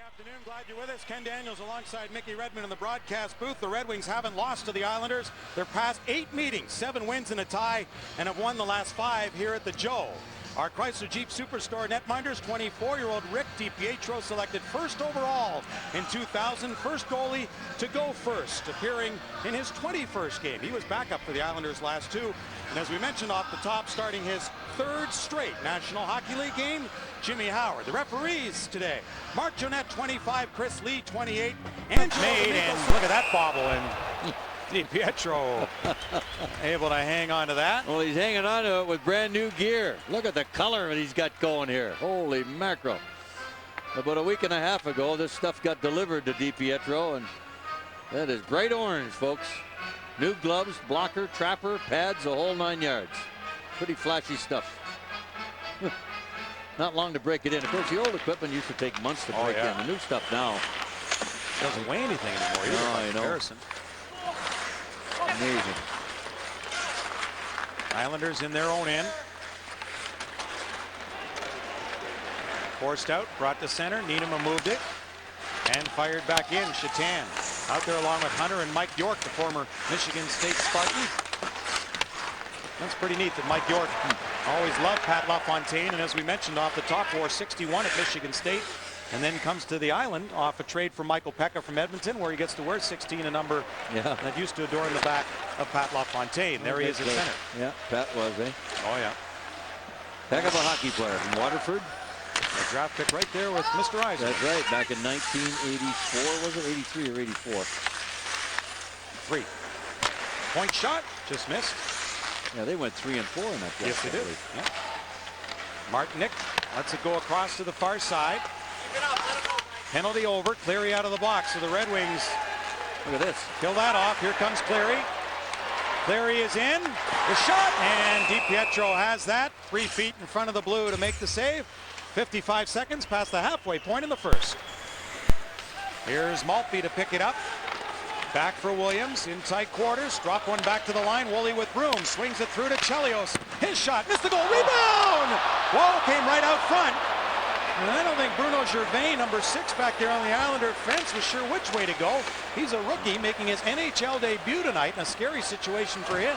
Afternoon, glad you're with us. Ken Daniels alongside Mickey Redmond in the broadcast booth. The Red Wings haven't lost to the Islanders. They're past 8 meetings, 7 wins and a tie, and have won the last 5 here at the Joe. Our Chrysler Jeep Superstore netminders, 24-year-old Rick DiPietro selected first overall in 2000, first goalie to go first, appearing in his 21st game. He was backup for the Islanders last 2. And as we mentioned off the top, starting his 3rd straight National Hockey League game, Jimmy Howard. The referees today, Mark Jonette 25, Chris Lee 28, and made, and look at that bobble, and DiPietro able to hang on to that. Well, he's hanging on to it with brand new gear. Look at the color that he's got going here. Holy mackerel. About a week and a half ago, this stuff got delivered to DiPietro, and that is bright orange, folks. New gloves, blocker, trapper, pads, the whole 9 yards. Pretty flashy stuff. Not long to break it in. Of course, the old equipment used to take months to break in. The new stuff now doesn't weigh anything anymore. No, I know. Amazing. Islanders in their own end. Forced out, brought to center. Niederman moved it and fired back in. Shatan out there along with Hunter and Mike York, the former Michigan State Spartan. That's pretty neat that Mike York always loved Pat LaFontaine, and as we mentioned off the top, wore 61 at Michigan State, and then comes to the Island off a trade for Michael Pekka from Edmonton, where he gets to wear 16, a number that used to adorn the back of Pat LaFontaine. There he is at center. Yeah, Pat was, eh? Oh, yeah. Heck of a hockey player from Waterford. A draft pick right there with Mr. Eisen. That's right, back in 1984, was it 83 or 84? 3. Point shot, just missed. Yeah, they went 3 and 4 in that. Yes, they did. Yeah. Martinick lets it go across to the far side. Penalty over. Cleary out of the box. So the Red Wings, look at this. Kill that off. Here comes Cleary. Cleary is in. The shot, and DiPietro has that. 3 feet in front of the blue to make the save. 55 seconds past the halfway point in the first. Here's Maltby to pick it up. Back for Williams in tight quarters. Drop one back to the line. Woolley with room. Swings it through to Chelios. His shot. Missed the goal. Rebound! Whoa, came right out front. And I don't think Bruno Gervais, number 6 back there on the Islander fence, was sure which way to go. He's a rookie making his NHL debut tonight in a scary situation for him.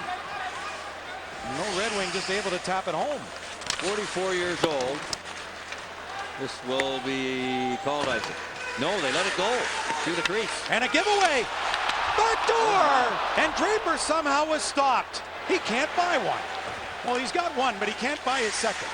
No Red Wing just able to tap it home. 44 years old. This will be called, I think. No, they let it go through the crease. And a giveaway. Back door! And Draper somehow was stopped. He can't buy one. Well, he's got one, but he can't buy his second.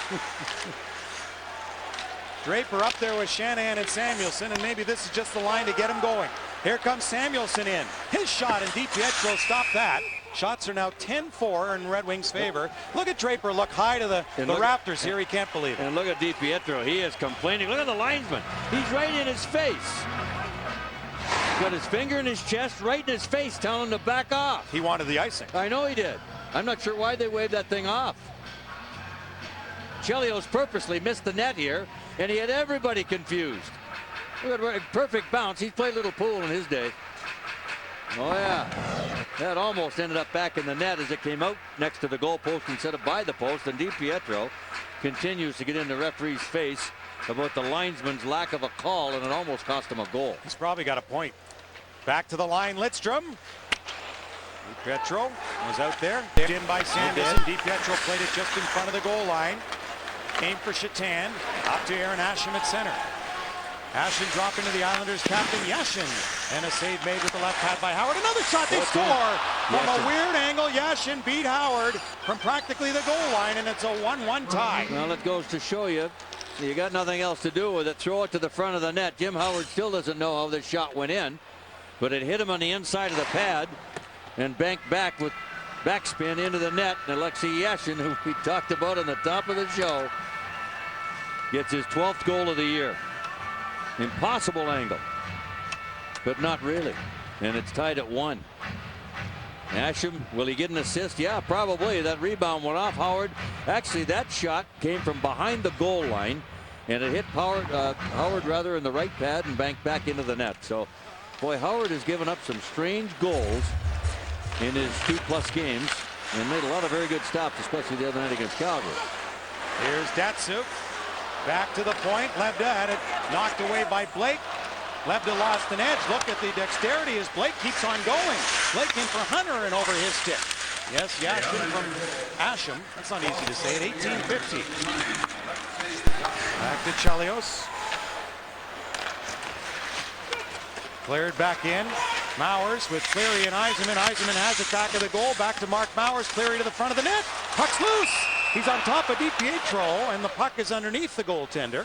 Draper up there with Shanahan and Samuelson, and maybe this is just the line to get him going. Here comes Samuelson in. His shot, and DiPietro stopped that. Shots are now 10-4 in Red Wings' favor. Look at Draper look high to the Raptors here. He can't believe it. And look at DiPietro. He is complaining. Look at the linesman. He's right in his face. Got his finger in his chest, right in his face, telling him to back off. He wanted the icing. I know he did. I'm not sure why they waved that thing off. Chelios purposely missed the net here, and he had everybody confused. Look at a perfect bounce. He's played a little pool in his day. Oh, yeah. That almost ended up back in the net as it came out next to the goal post instead of by the post. And DiPietro continues to get in the referee's face about the linesman's lack of a call, and it almost cost him a goal. He's probably got a point. Back to the line, Lidstrom. DiPietro was out there. In by Sanderson. DiPietro played it just in front of the goal line. Aim for Shatan. Up to Aaron Asham at center. Asham dropping to the Islanders captain Yashin, and a save made with the left pad by Howard. Another shot, they score from a weird angle. Yashin beat Howard from practically the goal line, and it's a 1-1 tie. Well, it goes to show you, you got nothing else to do with it. Throw it to the front of the net. Jim Howard still doesn't know how this shot went in, but it hit him on the inside of the pad and banked back with backspin into the net. And Alexei Yashin, who we talked about on the top of the show, gets his 12th goal of the year. Impossible angle, but not really. And it's tied at 1. Asham, will he get an assist? Yeah, probably. That rebound went off Howard. Actually, that shot came from behind the goal line, and it hit Howard in the right pad and banked back into the net. So, boy, Howard has given up some strange goals in his 2+ games and made a lot of very good stops, especially the other night against Calgary. Here's Datsuk. Back to the point. Lebda had it knocked away by Blake. Lebda lost an edge. Look at the dexterity as Blake keeps on going. Blake in for Hunter and over his stick. Yes, Yashin from Asham. That's not easy to say at 18-15. Back to Chelios. Cleared back in. Mowers with Cleary and Yzerman. Yzerman has it back of the goal. Back to Mark Mowers. Cleary to the front of the net. Puck's loose. He's on top of DiPietro, and the puck is underneath the goaltender.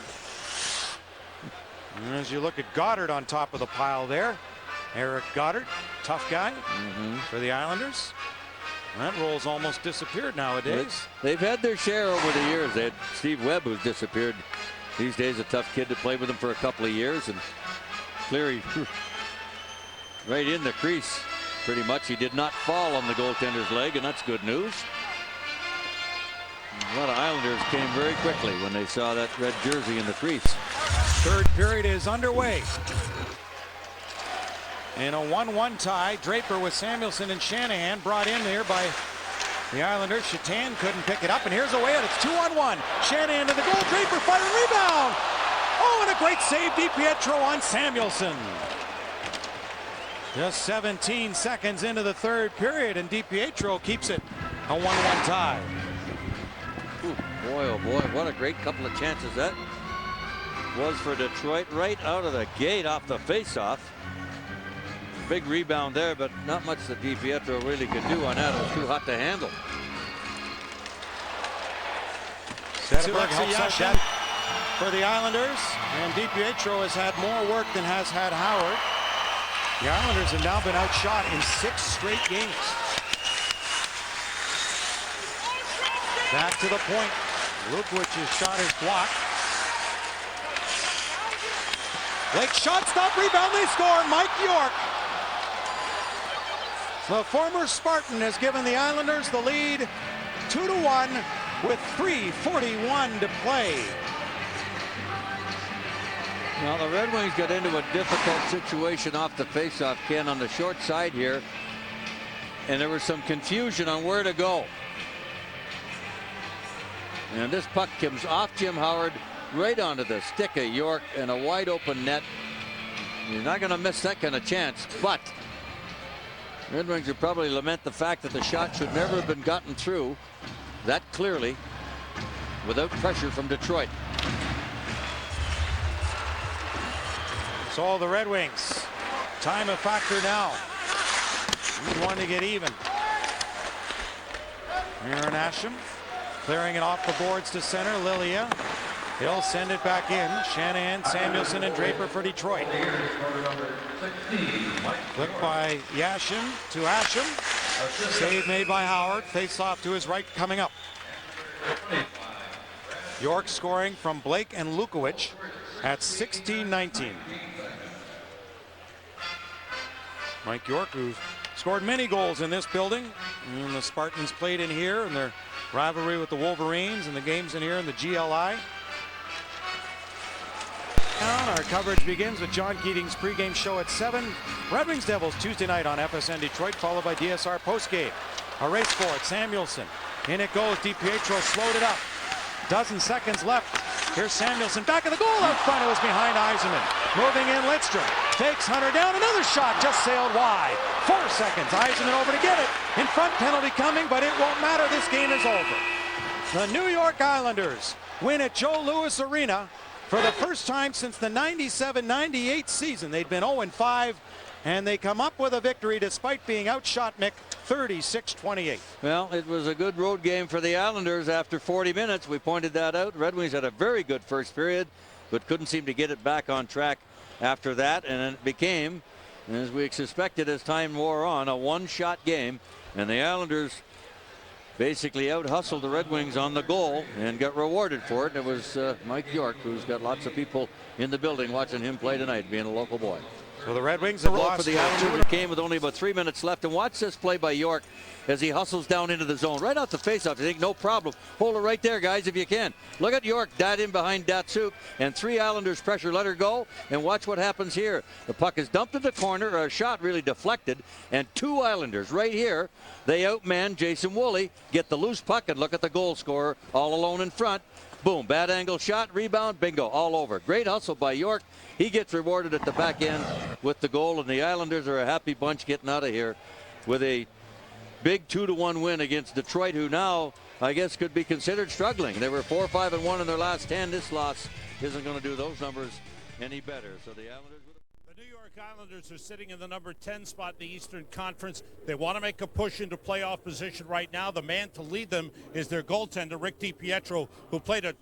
And as you look at Goddard on top of the pile there, Eric Goddard, tough guy for the Islanders. That role's almost disappeared nowadays. They've had their share over the years. They had Steve Webb, who's disappeared. These days, a tough kid to play with them for a couple of years. And Cleary right in the crease, pretty much. He did not fall on the goaltender's leg, and that's good news. A lot of Islanders came very quickly when they saw that red jersey in the crease. Third period is underway. In a 1-1 tie, Draper with Samuelson and Shanahan brought in there by the Islanders. Shatan couldn't pick it up, and here's a way out. It's 2-on-1. Shanahan to the goal. Draper fired a rebound. Oh, and a great save, DiPietro on Samuelson. Just 17 seconds into the third period, and DiPietro keeps it a 1-1 tie. Ooh, boy, oh boy, what a great couple of chances that was for Detroit right out of the gate off the faceoff. Big rebound there, but not much that DiPietro really could do on that. It was too hot to handle. Zetterberg helps out for the Islanders, and DiPietro has had more work than has had Howard. The Islanders have now been outshot in 6 straight games. Back to the point. Lukowicz's shot is blocked. Blake shot, stop, rebound, they score. Mike York. The former Spartan has given the Islanders the lead 2-1 with 3:41 to play. Now the Red Wings got into a difficult situation off the faceoff, Ken, on the short side here, and there was some confusion on where to go. And this puck comes off Jim Howard right onto the stick of York and a wide open net. You're not going to miss that kind of chance, but Red Wings would probably lament the fact that the shot should never have been gotten through that clearly without pressure from Detroit. So the Red Wings, time a factor now. We want to get even. Aaron Asham clearing it off the boards to center. Lilia. He'll send it back in. Shanahan, Samuelson, and Draper for Detroit. Flick by Yashin to Asham. Save made by Howard. Face off to his right coming up. York scoring from Blake and Lukowicz at 16-19. Mike York, who's scored many goals in this building. And the Spartans played in here in their rivalry with the Wolverines, and the games in here in the GLI. Our coverage begins with John Keating's pregame show at 7. Red Wings Devils Tuesday night on FSN Detroit, followed by DSR postgame. A race for it. Samuelson. In it goes. DiPietro slowed it up. Dozen seconds left. Here's Samuelson back of the goal out front. It was behind Yzerman. Moving in Lidstrom. Takes Hunter down. Another shot just sailed wide. 4 seconds. Yzerman over to get it. In front, penalty coming, but it won't matter. This game is over. The New York Islanders win at Joe Louis Arena for the first time since the 97-98 season. They'd been 0-5, and they come up with a victory despite being outshot, Mick, 36-28. Well, it was a good road game for the Islanders after 40 minutes. We pointed that out. Red Wings had a very good first period, but couldn't seem to get it back on track after that, and it became, as we suspected as time wore on, a one-shot game, and the Islanders basically out-hustled the Red Wings on the goal and got rewarded for it. It was Mike York, who's got lots of people in the building watching him play tonight, being a local boy. So the Red Wings have lost for the Islanders. It came with only about 3 minutes left, and watch this play by York as he hustles down into the zone right off the faceoff. You think no problem, hold it right there, guys, if you can. Look at York dive in behind Datsuk, and 3 Islanders pressure, let her go, and watch what happens here. The puck is dumped in the corner, or a shot really deflected, and 2 Islanders right here. They outman Jason Woolley, get the loose puck, and look at the goal scorer all alone in front. Boom, bad angle shot, rebound, bingo, all over. Great hustle by York. He gets rewarded at the back end with the goal, and the Islanders are a happy bunch getting out of here with a big 2-1 win against Detroit, who now, I guess, could be considered struggling. They were 4-5-1 in their last 10. This loss isn't going to do those numbers any better. So the Islanders. The New York Islanders are sitting in the number 10 spot in the Eastern Conference. They want to make a push into playoff position right now. The man to lead them is their goaltender, Rick DiPietro, who played a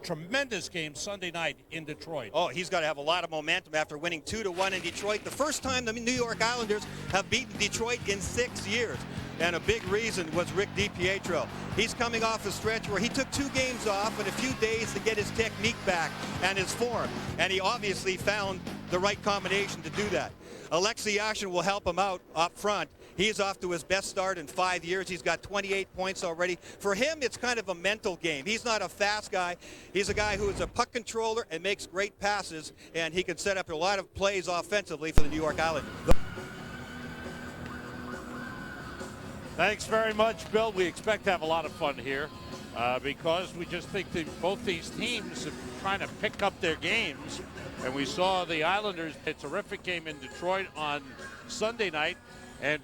tremendous game Sunday night in Detroit. Oh, he's got to have a lot of momentum after winning 2-1 in Detroit. The first time the New York Islanders have beaten Detroit in 6 years. And a big reason was Rick DiPietro. He's coming off a stretch where he took 2 games off and a few days to get his technique back and his form. And he obviously found the right combination to do that. Alexei Yashin will help him out up front. He's off to his best start in 5 years. He's got 28 points already. For him, it's kind of a mental game. He's not a fast guy. He's a guy who is a puck controller and makes great passes, and he can set up a lot of plays offensively for the New York Islanders. Thanks very much, Bill. We expect to have a lot of fun here because we just think that both these teams are trying to pick up their games. And we saw the Islanders a terrific game in Detroit on Sunday night. And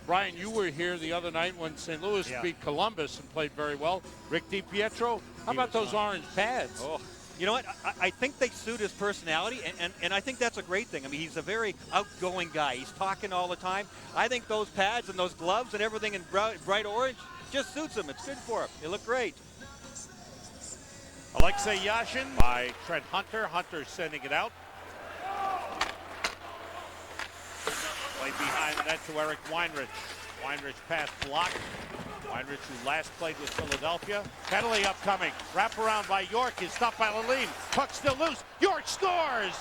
Brian, you were here the other night when St. Louis beat Columbus and played very well. Rick DiPietro, how about those orange pads? Oh. You know what? I think they suit his personality, and I think that's a great thing. I mean, he's a very outgoing guy. He's talking all the time. I think those pads and those gloves and everything in bright orange just suits him. It's good for him. They look great. Alexei Yashin by Trent Hunter. Hunter sending it out. Played behind the net to Eric Weinrich. Weinrich pass blocked. Weinrich, who last played with Philadelphia. Penalty upcoming. Wraparound by York is stopped by Lalime. Puck still loose. York scores!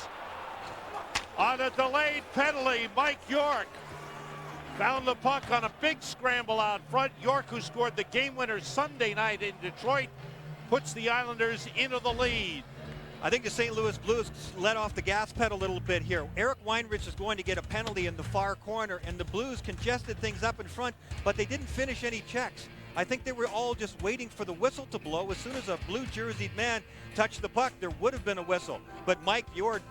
On a delayed penalty, Mike York found the puck on a big scramble out front. York, who scored the game winner Sunday night in Detroit, puts the Islanders into the lead. I think the St. Louis Blues let off the gas pedal a little bit here. Eric Weinrich is going to get a penalty in the far corner, and the Blues congested things up in front, but they didn't finish any checks. I think they were all just waiting for the whistle to blow. As soon as a blue jerseyed man touched the puck, there would have been a whistle. But Mike York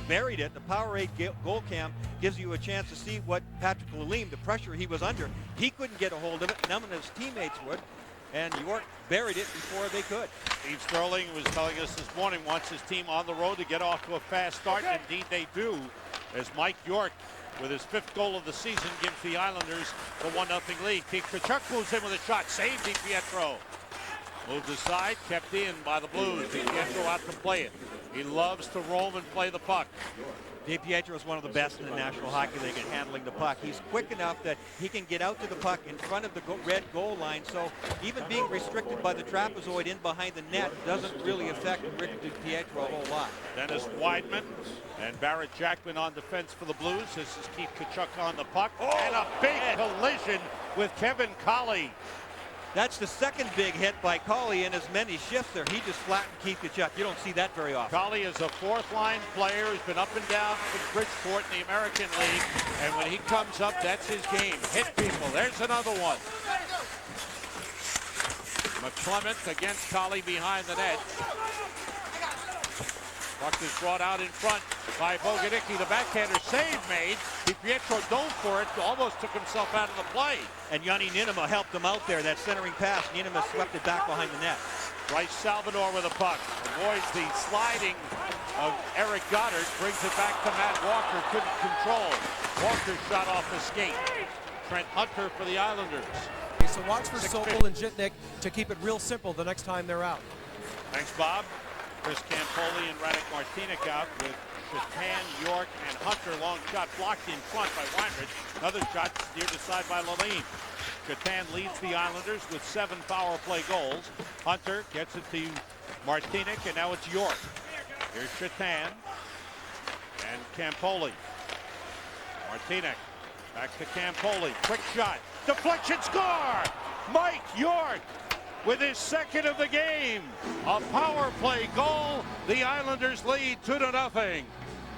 buried it. The Powerade goal cam gives you a chance to see what Patrick Lalime, the pressure he was under. He couldn't get a hold of it. None of his teammates would. And York buried it before they could. Steve Sterling was telling us this morning wants his team on the road to get off to a fast start. And indeed they do, as Mike York, with his 5th goal of the season, gives the Islanders the 1-0 lead. Keith Tkachuk moves in with a shot. Saved DiPietro. Moved aside, kept in by the Blues. DiPietro out to play it. He loves to roam and play the puck. DiPietro is one of the best in the National Hockey League at handling the puck. He's quick enough that he can get out to the puck in front of the red goal line. So even being restricted by the trapezoid in behind the net doesn't really affect Rick DiPietro a whole lot. Dennis Weidman and Barrett Jackman on defense for the Blues. This is Keith Tkachuk on the puck. And a big collision with Kevin Colley. That's the second big hit by Colley in as many shifts there. He just flattened Keith Tkachuk. You don't see that very often. Colley is a 4th-line player who's been up and down from Bridgeport in the American League. And when he comes up, that's his game. Hit people. There's another one. McClement against Colley behind the net. Puck is brought out in front by Boganicki. The backhander save made. DiPietro dove for it, almost took himself out of the play. And Yanni Niinema helped him out there. That centering pass, Niinema swept it back behind the net. Bryce Salvador with a puck. Avoids the sliding of Eric Goddard. Brings it back to Matt Walker. Couldn't control. Walker shot off the skate. Trent Hunter for the Islanders. So watch for Sokol and Jitnik to keep it real simple the next time they're out. Thanks, Bob. Chris Campoli and Radek Martinek out with Chatan, York, and Hunter. Long shot blocked in front by Weinrich. Another shot steered aside by Lalime. Chatan leads the Islanders with 7 power play goals. Hunter gets it to Martinek, and now it's York. Here's Chatan and Campoli. Martinek back to Campoli. Quick shot. Deflection, score! Mike York with his 2nd of the game. A power play goal. The Islanders lead 2-0.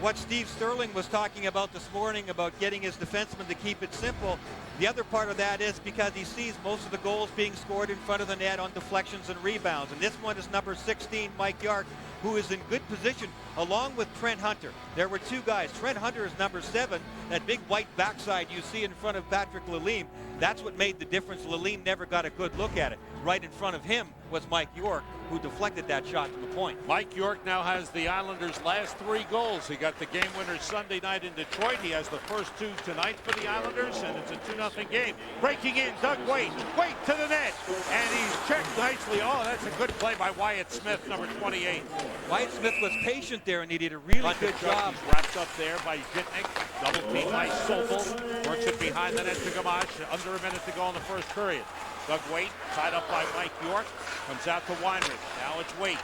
what Steve Sterling was talking about this morning about getting his defensemen to keep it simple. The other part of that is because he sees most of the goals being scored in front of the net on deflections and rebounds. And this one is number 16, Mike York, who is in good position along with Trent Hunter. There were two guys. Trent Hunter is number 7, that big white backside you see in front of Patrick Lalime. That's what made the difference. Lalime never got a good look at it. Right in front of him was Mike York, who deflected that shot to the point. Mike York now has the Islanders' last 3 goals. He got the game winner Sunday night in Detroit. He has the first 2 tonight for the Islanders, and it's a 2-0 game. Breaking in, Doug Waite. Waite to the net, and he's checked nicely. Oh, that's a good play by Wyatt Smith, number 28. Wyatt Smith was patient there, and he did a really good job. He's wrapped up there by Zhitnik. Double team by Sobel. Works it behind the net to Gamache. Under a minute to go in the first period. Doug Waite, tied up by Mike York, comes out to Weinrich. Now it's Waite.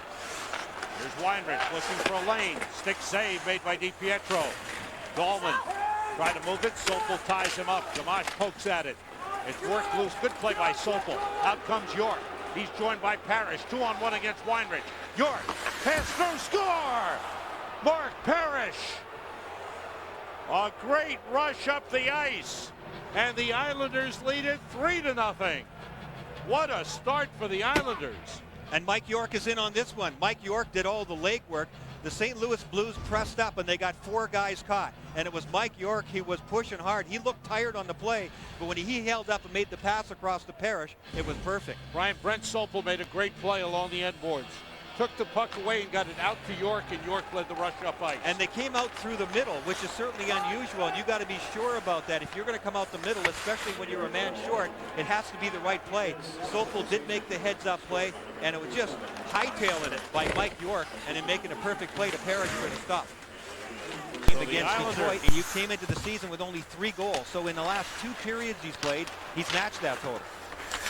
Here's Weinrich looking for a lane. Stick save made by DiPietro. Dahlman tried to move it. Sopel ties him up. Gamache pokes at it. It's worked loose. Good play by Sopel. Out comes York. He's joined by Parrish. 2-on-1 against Weinrich. York, pass through, score! Mark Parrish. A great rush up the ice. And the Islanders lead it 3-0. What a start for the Islanders. And Mike York is in on this one. Mike York did all the legwork. The St. Louis Blues pressed up, and they got 4 guys caught. And it was Mike York. He was pushing hard. He looked tired on the play, but when he held up and made the pass across the Parrish, it was perfect. Brian, Brent Sopel made a great play along the end boards. Took the puck away and got it out to York, and York led the rush up ice. And they came out through the middle, which is certainly unusual, and you got to be sure about that. If you're going to come out the middle, especially when you're a man short, it has to be the right play. Sopel did make the heads-up play, and it was just hightailing it by Mike York, and then making a perfect play to Parrish for the stop. So against Detroit, and you came into the season with only 3 goals. So in the last 2 periods he's played, he's matched that total.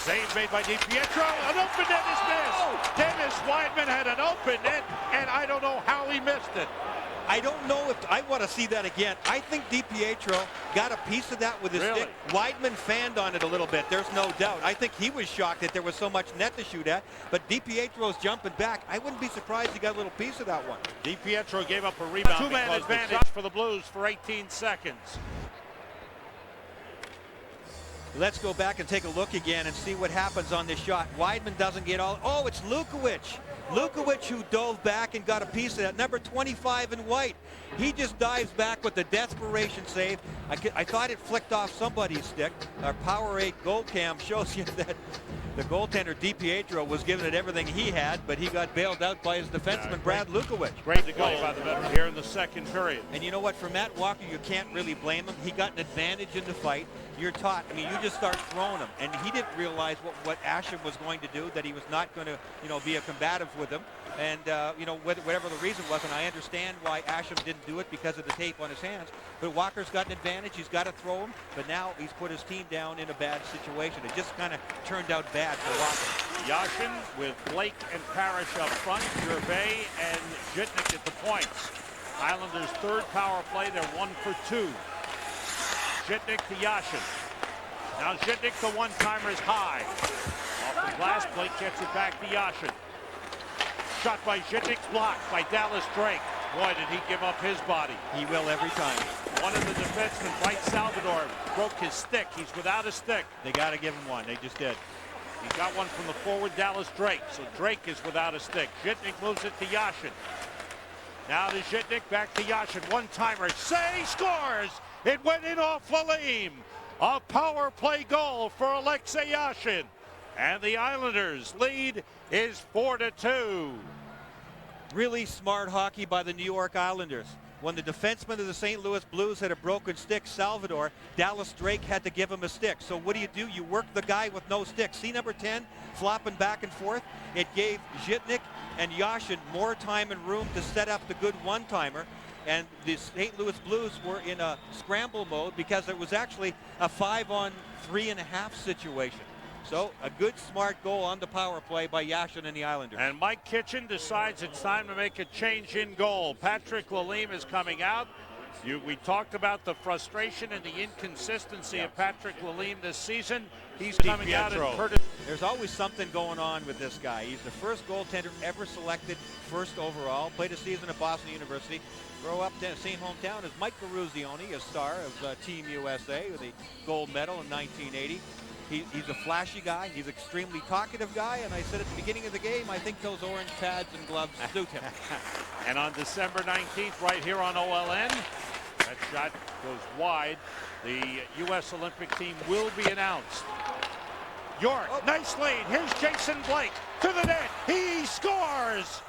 Save made by DiPietro. An open net is missed. Dennis Weidman had an open net, and I don't know how he missed it. I don't know if I want to see that again. I think DiPietro got a piece of that with his stick. Weidman fanned on it a little bit. There's no doubt. I think he was shocked that there was so much net to shoot at. But DiPietro's jumping back. I wouldn't be surprised he got a little piece of that one. DiPietro gave up a rebound. 2-man advantage for the Blues for 18 seconds. Let's go back and take a look again and see what happens on this shot. Weidman doesn't get all. Oh, it's Lukowich. Lukowich who dove back and got a piece of that. Number 25 in white. He just dives back with the desperation save. I thought it flicked off somebody's stick. Our Power 8 goal cam shows you that the goaltender DiPietro was giving it everything he had, but he got bailed out by his defenseman, Brad Lukowich. Great goal by the veteran here in the second period. And you know what? For Matt Walker, you can't really blame him. He got an advantage in the fight. You're taught. I mean, you just start throwing him. And he didn't realize what Asham was going to do, that he was not going to, be a combative with him. And, whatever the reason was, and I understand why Asham didn't do it because of the tape on his hands. But Walker's got an advantage. He's got to throw him. But now he's put his team down in a bad situation. It just kind of turned out bad for Walker. Yashin with Blake and Parrish up front. Gervais and Zhitnik at the points. Islanders' third power play. They're 1 for 2. Zhitnik to Yashin. Now Zhitnik, the one-timer, is high. Off the glass, Blake gets it back to Yashin. Shot by Zhitnik, blocked by Dallas Drake. Boy, did he give up his body. He will every time. One of the defensemen, Mike Salvador, broke his stick. He's without a stick. They got to give him one. They just did. He got one from the forward, Dallas Drake. So Drake is without a stick. Zhitnik moves it to Yashin. Now to Zhitnik, back to Yashin. One-timer. Say scores! It went in off Lalime. A power play goal for Alexei Yashin. And the Islanders' lead is 4-2. Really smart hockey by the New York Islanders. When the defenseman of the St. Louis Blues had a broken stick, Salvador, Dallas Drake had to give him a stick. So what do? You work the guy with no stick. See number 10 flopping back and forth? It gave Zhitnik and Yashin more time and room to set up the good one-timer. And the St. Louis Blues were in a scramble mode because it was actually a 5-on-3.5 situation. So a good, smart goal on the power play by Yashin and the Islanders. And Mike Kitchen decides it's time to make a change in goal. Patrick Lalime is coming out. We talked about the frustration and the inconsistency of Patrick Lalime this season. He's coming out in Curtis. There's always something going on with this guy. He's the first goaltender ever selected first overall. Played a season at Boston University. Grew up in the same hometown as Mike Garuzioni, a star of Team USA with a gold medal in 1980. He's a flashy guy. He's an extremely talkative guy. And I said at the beginning of the game, I think those orange pads and gloves suit him. And on December 19th, right here on OLN, that shot goes wide. The U.S. Olympic team will be announced. York, nice lead. Here's Jason Blake to the net. He scores!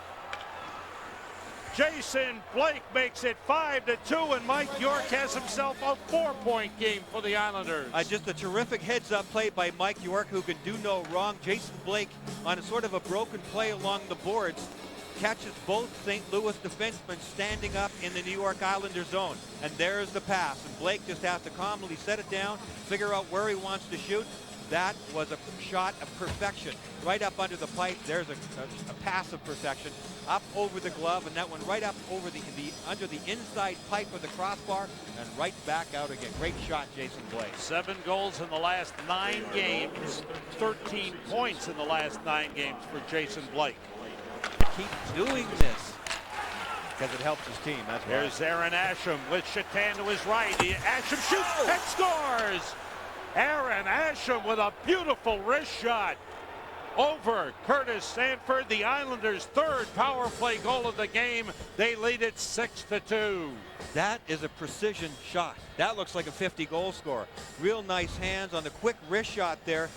Jason Blake makes it 5-2, and Mike York has himself a 4-point game for the Islanders. Just a terrific heads-up play by Mike York, who can do no wrong. Jason Blake, on a sort of a broken play along the boards, catches both St. Louis defensemen standing up in the New York Islanders zone. And there's the pass. And Blake just has to calmly set it down, figure out where he wants to shoot. That was a shot of perfection. Right up under the pipe, there's a pass of perfection. Up over the glove, and that one right up over under the inside pipe of the crossbar, and right back out again. Great shot, Jason Blake. 7 goals in the last 9 games, 13 points in the last 9 games for Jason Blake. Keep doing this because it helps his team. That's why. Here's Aaron Asham with Shatan to his right. Asham shoots and scores. Aaron Asham with a beautiful wrist shot over Curtis Sanford. The Islanders' 3rd power play goal of the game. They lead it 6-2. That is a precision shot. That looks like a 50-goal scorer. Real nice hands on the quick wrist shot there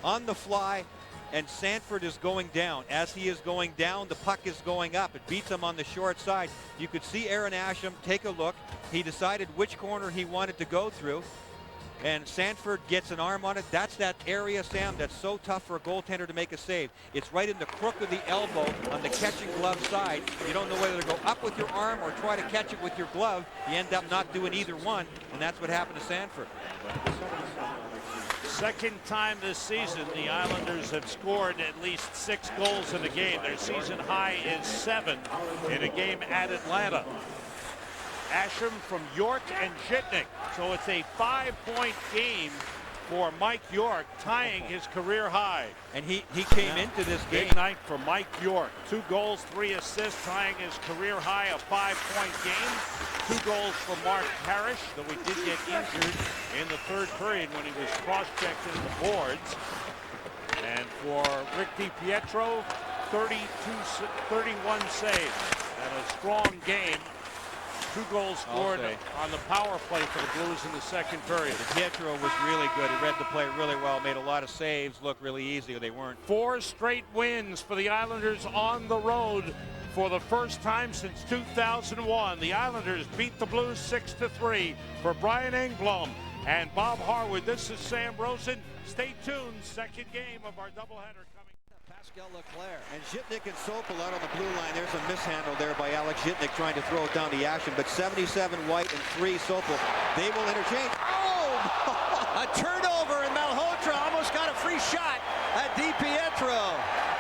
on the fly. And Sanford is going down. As he is going down, the puck is going up. It beats him on the short side. You could see Aaron Asham take a look. He decided which corner he wanted to go through. And Sanford gets an arm on it. That's that area, Sam, that's so tough for a goaltender to make a save. It's right in the crook of the elbow on the catching glove side. You don't know whether to go up with your arm or try to catch it with your glove. You end up not doing either one, and that's what happened to Sanford. Second time this season, the Islanders have scored at least 6 goals in a game. Their season high is 7 in a game at Atlanta. Asham from York and Jitnik. So it's a 5-point game for Mike York, tying his career high. And he came into this game. Big night for Mike York. 2 goals, 3 assists, tying his career high, a 5-point game. 2 goals for Mark Parrish, though he did get injured in the 3rd period when he was cross-checked in the boards. And for Rick DiPietro, 31 saves and a strong game. 2 goals scored on the power play for the Blues in the 2nd period. Pietro was really good. He read the play really well, made a lot of saves, looked really easy. They weren't. 4 straight wins for the Islanders on the road for the first time since 2001. The Islanders beat the Blues 6-3. For Brian Engblom and Bob Harwood, this is Sam Rosen. Stay tuned. 2nd game of our doubleheader coming. Pascal Leclerc. And Jitnik and Sokol out on the blue line. There's a mishandle there by Alex Jitnik trying to throw it down to Asham. But 77 White and 3 Sokol. They will interchange. Oh! A turnover, and Malhotra almost got a free shot at DiPietro.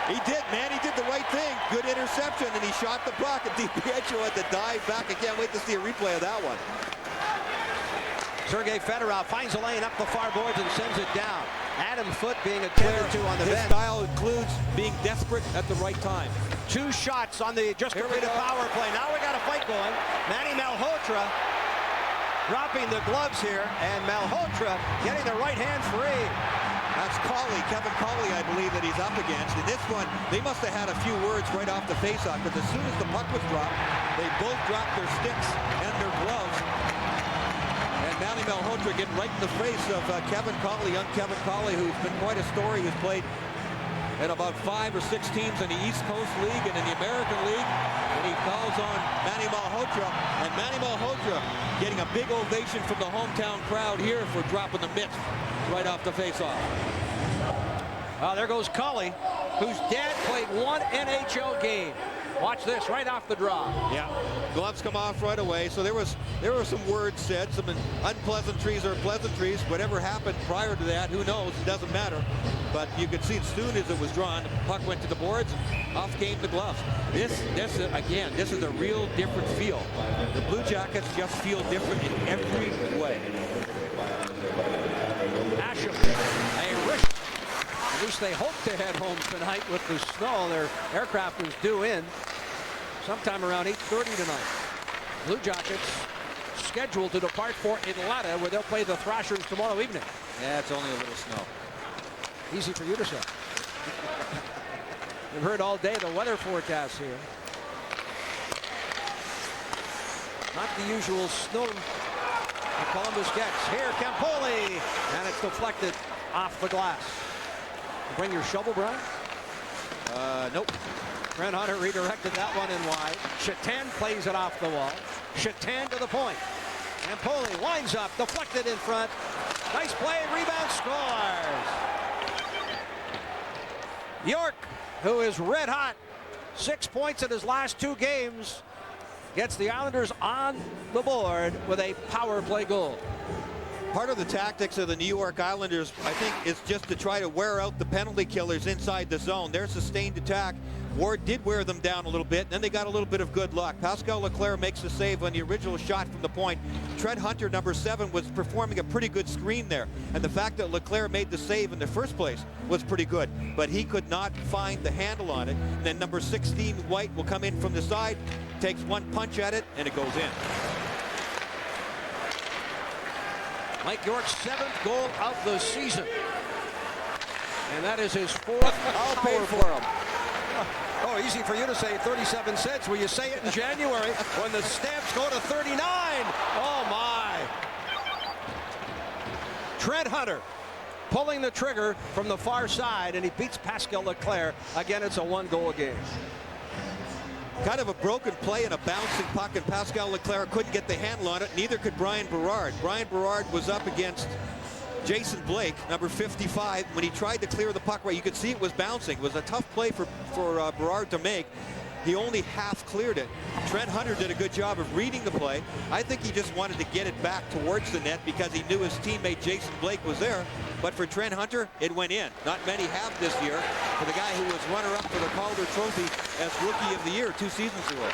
He did, man. He did the right thing. Good interception, and he shot the puck. And DiPietro had to dive back. I can't wait to see a replay of that one. Sergei Fedorov finds a lane up the far boards and sends it down. Adam Foote being attended to on the His bench. style includes being desperate at the right time. 2 shots on the just completed power play. Now we got a fight going. Manny Malhotra dropping the gloves here, and Malhotra getting the right hand free. That's Cawley, Kevin Cawley, I believe, that he's up against. In this one, they must have had a few words right off the faceoff, because as soon as the puck was dropped, they both dropped their sticks and their gloves. And Manny Malhotra getting right in the face of Kevin Cawley, young Kevin Cawley, who's been quite a story. He's played in about 5 or 6 teams in the East Coast League and in the American League. And he calls on Manny Malhotra. And Manny Malhotra getting a big ovation from the hometown crowd here for dropping the mitts right off the faceoff. There goes Cully, whose dad played 1 NHL game. Watch this, right off the draw. Yeah, gloves come off right away. So there were some words said, some unpleasantries or pleasantries. Whatever happened prior to that, who knows? It doesn't matter. But you could see as soon as it was drawn, the puck went to the boards, off came the gloves. This is a real different feel. The Blue Jackets just feel different in every way. Asham, a wrist. At least they hope to head home tonight with the snow. Their aircraft was due in sometime around 8:30 tonight. Blue Jackets scheduled to depart for Atlanta, where they'll play the Thrashers tomorrow evening. Yeah, it's only a little snow. Easy for you to say. We've heard all day the weather forecast here. Not the usual snow that Columbus gets. Here, Campoli, and it's deflected off the glass. Bring your shovel, Brian? Nope. Trent Hunter redirected that one in wide. Shatan plays it off the wall. Shatan to the point. Campoli winds up, deflected in front. Nice play, rebound, scores. York, who is red hot, 6 points in his last 2 games, gets the Islanders on the board with a power play goal. Part of the tactics of the New York Islanders, I think, is just to try to wear out the penalty killers inside the zone. Their sustained attack, Ward did wear them down a little bit, and then they got a little bit of good luck. Pascal Leclerc makes the save on the original shot from the point. Trent Hunter, number 7, was performing a pretty good screen there, and the fact that Leclerc made the save in the first place was pretty good, but he could not find the handle on it. And then number 16, White, will come in from the side, takes one punch at it, and it goes in. Mike York's 7th goal of the season. And that is his 4th I'll pay for him. Oh, easy for you to say 37 cents. Will you say it in January when the stamps go to 39? Oh, my. Trent Hunter pulling the trigger from the far side, and he beats Pascal Leclerc. Again, it's a 1-goal game. Kind of a broken play and a bouncing puck, and Pascal Leclerc couldn't get the handle on it. Neither could Brian Berard. Brian Berard was up against Jason Blake, number 55. When he tried to clear the puck right, you could see it was bouncing. It was a tough play for Berard to make. He only half cleared it. Trent Hunter did a good job of reading the play. I think he just wanted to get it back towards the net because he knew his teammate Jason Blake was there. But for Trent Hunter, it went in. Not many have this year. For the guy who was runner-up for the Calder Trophy as Rookie of the Year 2 seasons ago.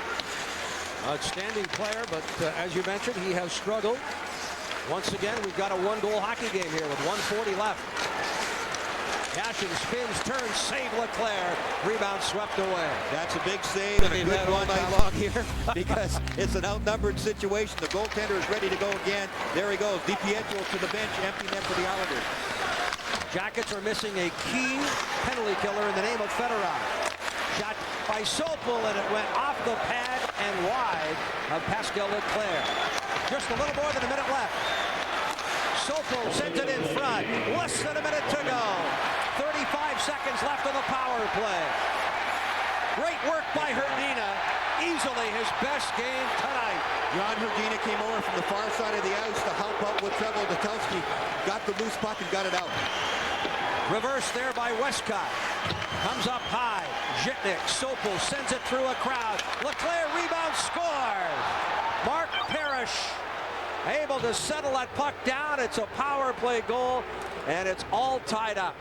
Outstanding player, but as you mentioned, he has struggled. Once again, we've got a 1-goal hockey game here with 1:40 left. Asham spins, turns, save Leclerc. Rebound swept away. That's a big save and a good one by Long here because it's an outnumbered situation. The goaltender is ready to go again. There he goes. DiPietro to the bench, empty net for the Islanders. Jackets are missing a key penalty killer in the name of Fedorov. Shot by Sopel, and it went off the pad and wide of Pascal Leclerc. Just a little more than a minute left. Sopel sends it in front. Less than a minute to go. 35 seconds left on the power play. Great work by Hrdina. Easily his best game tonight. John Hrdina came over from the far side of the ice to help out with Trevor Datowski. Got the loose puck and got it out. Reversed there by Westcott. Comes up high. Zhitnik, Sopel sends it through a crowd. Leclerc rebound, scores. Mark Parrish able to settle that puck down. It's a power play goal, and it's all tied up.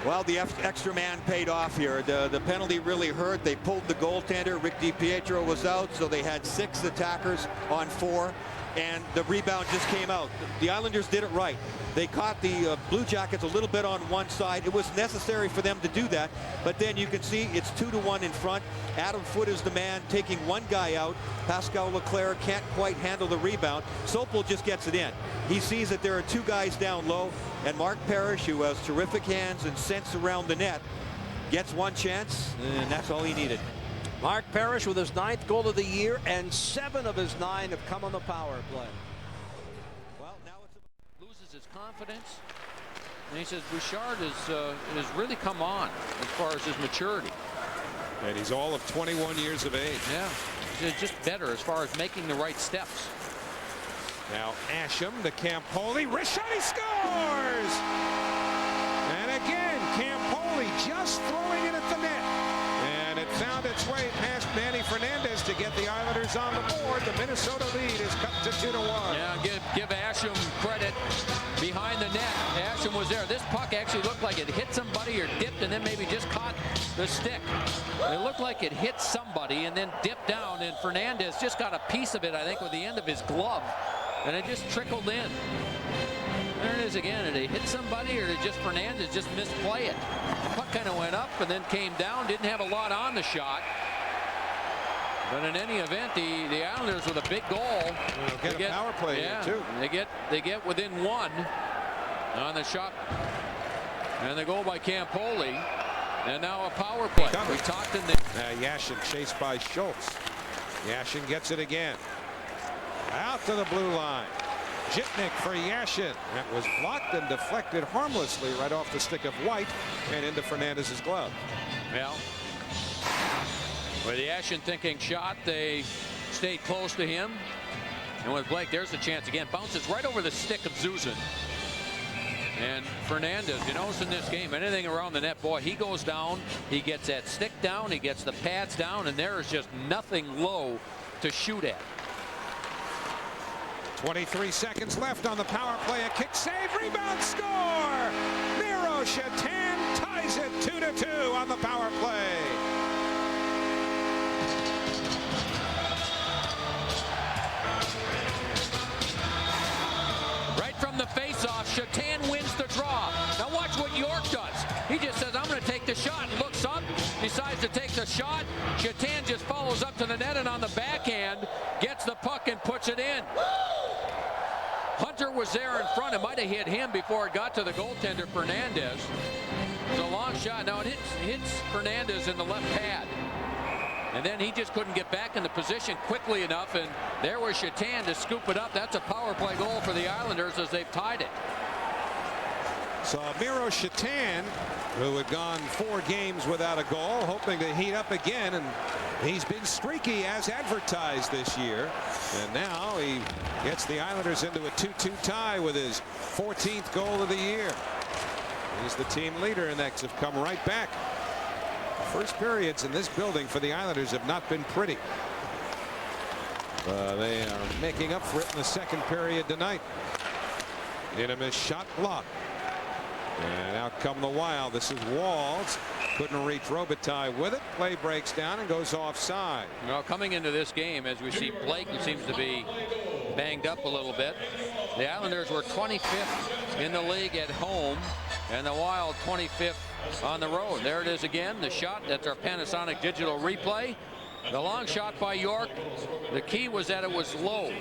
Well, the extra man paid off here. The penalty really hurt. They pulled the goaltender. Rick DiPietro was out, so they had 6 attackers on 4, and the rebound just came out. The Islanders did it right. They caught the Blue Jackets a little bit on one side. It was necessary for them to do that, but then you can see it's 2-1 in front. Adam Foote is the man taking one guy out. Pascal Leclerc can't quite handle the rebound. Sopel just gets it in. He sees that there are 2 guys down low, and Mark Parrish, who has terrific hands and sense around the net, gets one chance, and that's all he needed. Mark Parrish with his 9th goal of the year, and 7 of his 9 have come on the power play. Well, now it's Loses his confidence, and he says Bouchard has really come on as far as his maturity. And he's all of 21 years of age. Yeah, he's just better as far as making the right steps. Now Asham, the Campoli, wrist shot, he scores! And again, Campoli just throwing it at the net. And It found its way past Manny Fernandez to get the Islanders on the board. The Minnesota lead is cut to 2-1. Yeah, give Asham credit behind the net. Asham was there. This puck actually looked like it hit somebody or dipped and then maybe just caught the stick. It looked like it hit somebody and then dipped down, and Fernandez just got a piece of it, I think, with the end of his glove, and it just trickled in. There it is again. Did it hit somebody, or did just Fernandez just misplay it? The puck kind of went up and then came down. Didn't have a lot on the shot. But in any event, the Islanders with a big goal. They'll get a power play here too. They get within one on the shot, and the goal by Campoli, and now a power play. We talked in the Yashin chased by Schultz. Yashin gets it again. Out to the blue line. Jitnik for Yashin. That was blocked and deflected harmlessly right off the stick of White and into Fernandez's glove. Well, with Yashin thinking shot, they stayed close to him. And with Blake, there's a chance again. Bounces right over the stick of Zuzan. And Fernandez, you notice in this game, anything around the net, boy, he goes down, he gets that stick down, he gets the pads down, and there is just nothing low to shoot at. 23 seconds left on the power play. A kick save, rebound, score! Miro Shatan ties it 2-2 on the power play. Right from the face-off, Shatan wins the draw. Now watch what York does. He just says, I'm going to take the shot, and looks up, decides to take the shot. Shatan just follows up to the net, and on the backhand, gets the puck and puts it in. Hunter was there in front. It might have hit him before it got to the goaltender, Fernandez. It's a long shot. Now it hits Fernandez in the left pad. And then he just couldn't get back in the position quickly enough. And there was Shatan to scoop it up. That's a power play goal for the Islanders as they've tied it. So Miro Shatan, who had gone 4 games without a goal, hoping to heat up again, and he's been streaky as advertised this year. And now he gets the Islanders into a 2-2 tie with his 14th goal of the year. He's the team leader, and that's have come right back. First periods in this building for the Islanders have not been pretty. They are making up for it in the second period tonight. Dinamis shot blocked. And out come the Wild. This is Walls. Couldn't reach Robitaille with it. Play breaks down and goes offside. Well, coming into this game, as we see Blake, who seems to be banged up a little bit. The Islanders were 25th in the league at home, and the Wild 25th on the road. There it is again. The shot. That's our Panasonic digital replay. The long shot by York. The key was that it was low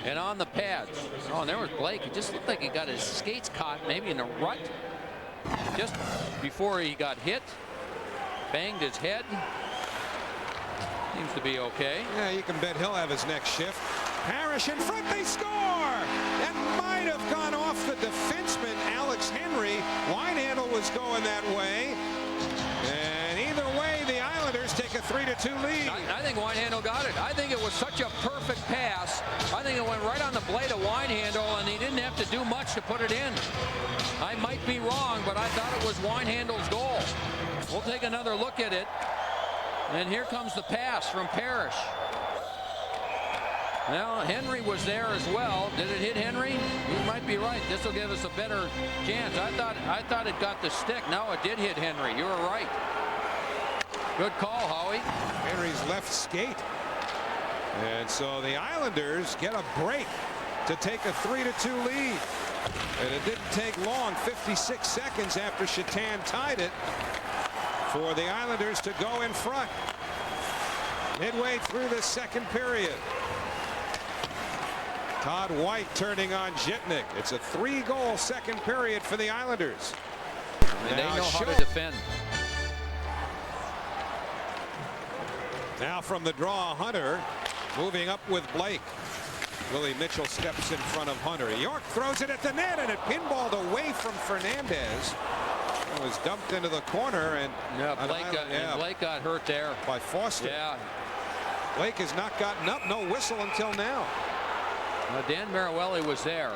and on the pads. Oh, and there was Blake. It just looked like he got his skates caught maybe in a rut just before he got hit. Banged his head. Seems to be okay. Yeah, you can bet he'll have his next shift. Parrish in front. They score. That might have gone off the defenseman, Alex Henry. Winehandle was going that way. And either way, the Islanders take a 3-2 lead. I think Winehandle got it. I think it was such a perfect pass. I think it went right on the blade of Winehandle, and he didn't have to do much to put it in. I might be wrong, but I thought it was Winehandle's goal. We'll take another look at it. And here comes the pass from Parrish. Well, Henry was there as well. Did it hit Henry? You might be right. This will give us a better chance. I thought it got the stick. No, it did hit Henry. You were right. Good call, Howie. Henry's left skate. And so the Islanders get a break to take a 3-2 lead. And it didn't take long, 56 seconds after Shatan tied it, for the Islanders to go in front. Midway through the second period. Todd White turning on Jitnik. It's a 3-goal second period for the Islanders. And they know how to defend. Now from the draw, Hunter moving up with Blake. Willie Mitchell steps in front of Hunter. York throws it at the net, and it pinballed away from Fernandez. It was dumped into the corner, and Blake got hurt there by Foster. Yeah. Blake has not gotten up. No whistle until now. Dan Maruelli was there.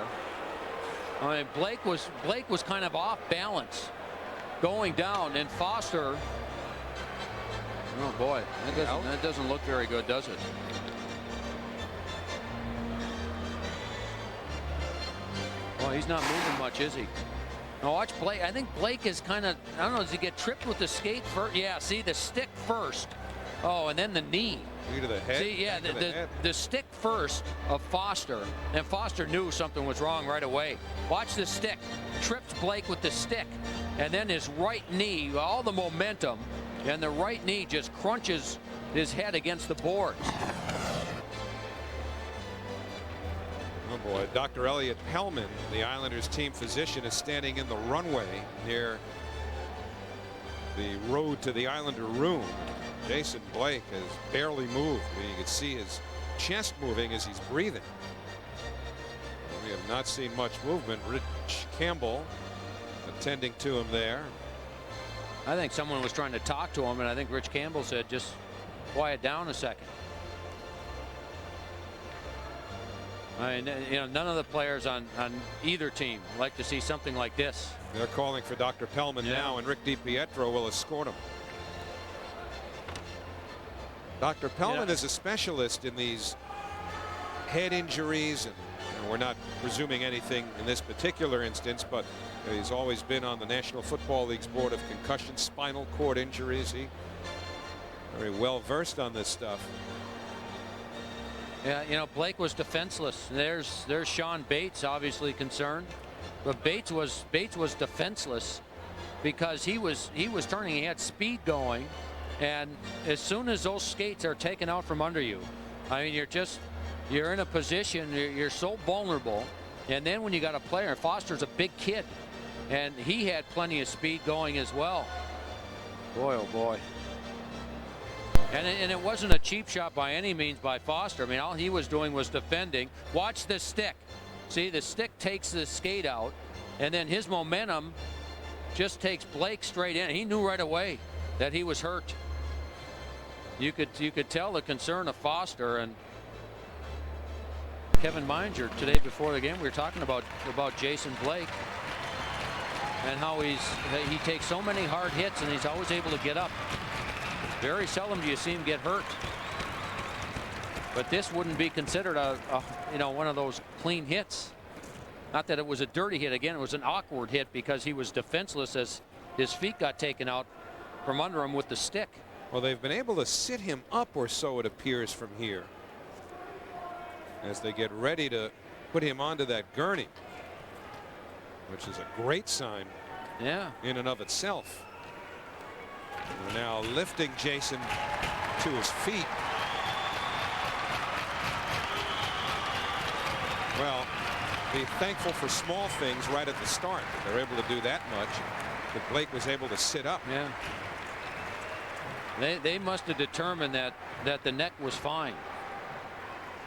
I mean, Blake was kind of off balance going down, and Foster, Oh boy, that doesn't look very good, does it? Well, he's not moving much, is he? Now watch Blake. I think Blake is kind of, I don't know, does he get tripped with the skate first? Yeah, see the stick first. Oh, and then the knee. Knee to the head. See, yeah, the stick first of Foster, and Foster knew something was wrong right away. Watch the stick. Trips Blake with the stick, and then his right knee, all the momentum, and the right knee just crunches his head against the boards. Oh boy, Dr. Elliot Pellman, the Islanders team physician, is standing in the runway near the road to the Islander room. Jason Blake has barely moved. You can see his chest moving as he's breathing. We have not seen much movement. Rich Campbell attending to him there. I think someone was trying to talk to him, and I think Rich Campbell said, just quiet down a second. I mean, you know, none of the players on either team like to see something like this. They're calling for Dr. Pellman now, and Rick DiPietro will escort him. Dr. Pellman is a specialist in these head injuries, and we're not presuming anything in this particular instance, but he's always been on the National Football League's board of concussion spinal cord injuries. He's very well versed on this stuff. Yeah, you know, Blake was defenseless. There's Sean Bates, obviously concerned, but Bates was defenseless because he was turning. He had speed going, and as soon as those skates are taken out from under you, I mean, you're in a position, you're so vulnerable. And then when you got a player, Foster's a big kid, and he had plenty of speed going as well. Boy, oh boy. And it wasn't a cheap shot by any means by Foster. I mean, all he was doing was defending. Watch the stick. See, the stick takes the skate out, and then his momentum just takes Blake straight in. He knew right away that he was hurt. You could tell the concern of Foster. And Kevin Minger today before the game, we were talking about Jason Blake and how he takes so many hard hits and he's always able to get up. Very seldom do you see him get hurt. But this wouldn't be considered one of those clean hits. Not that it was a dirty hit. Again, it was an awkward hit because he was defenseless as his feet got taken out from under him with the stick. Well, they've been able to sit him up, or so it appears from here, as they get ready to put him onto that gurney, which is a great sign in and of itself. We're now lifting Jason to his feet. Well, be thankful for small things right at the start. They're able to do that much. But Blake was able to sit up. Yeah. They must have determined that the neck was fine.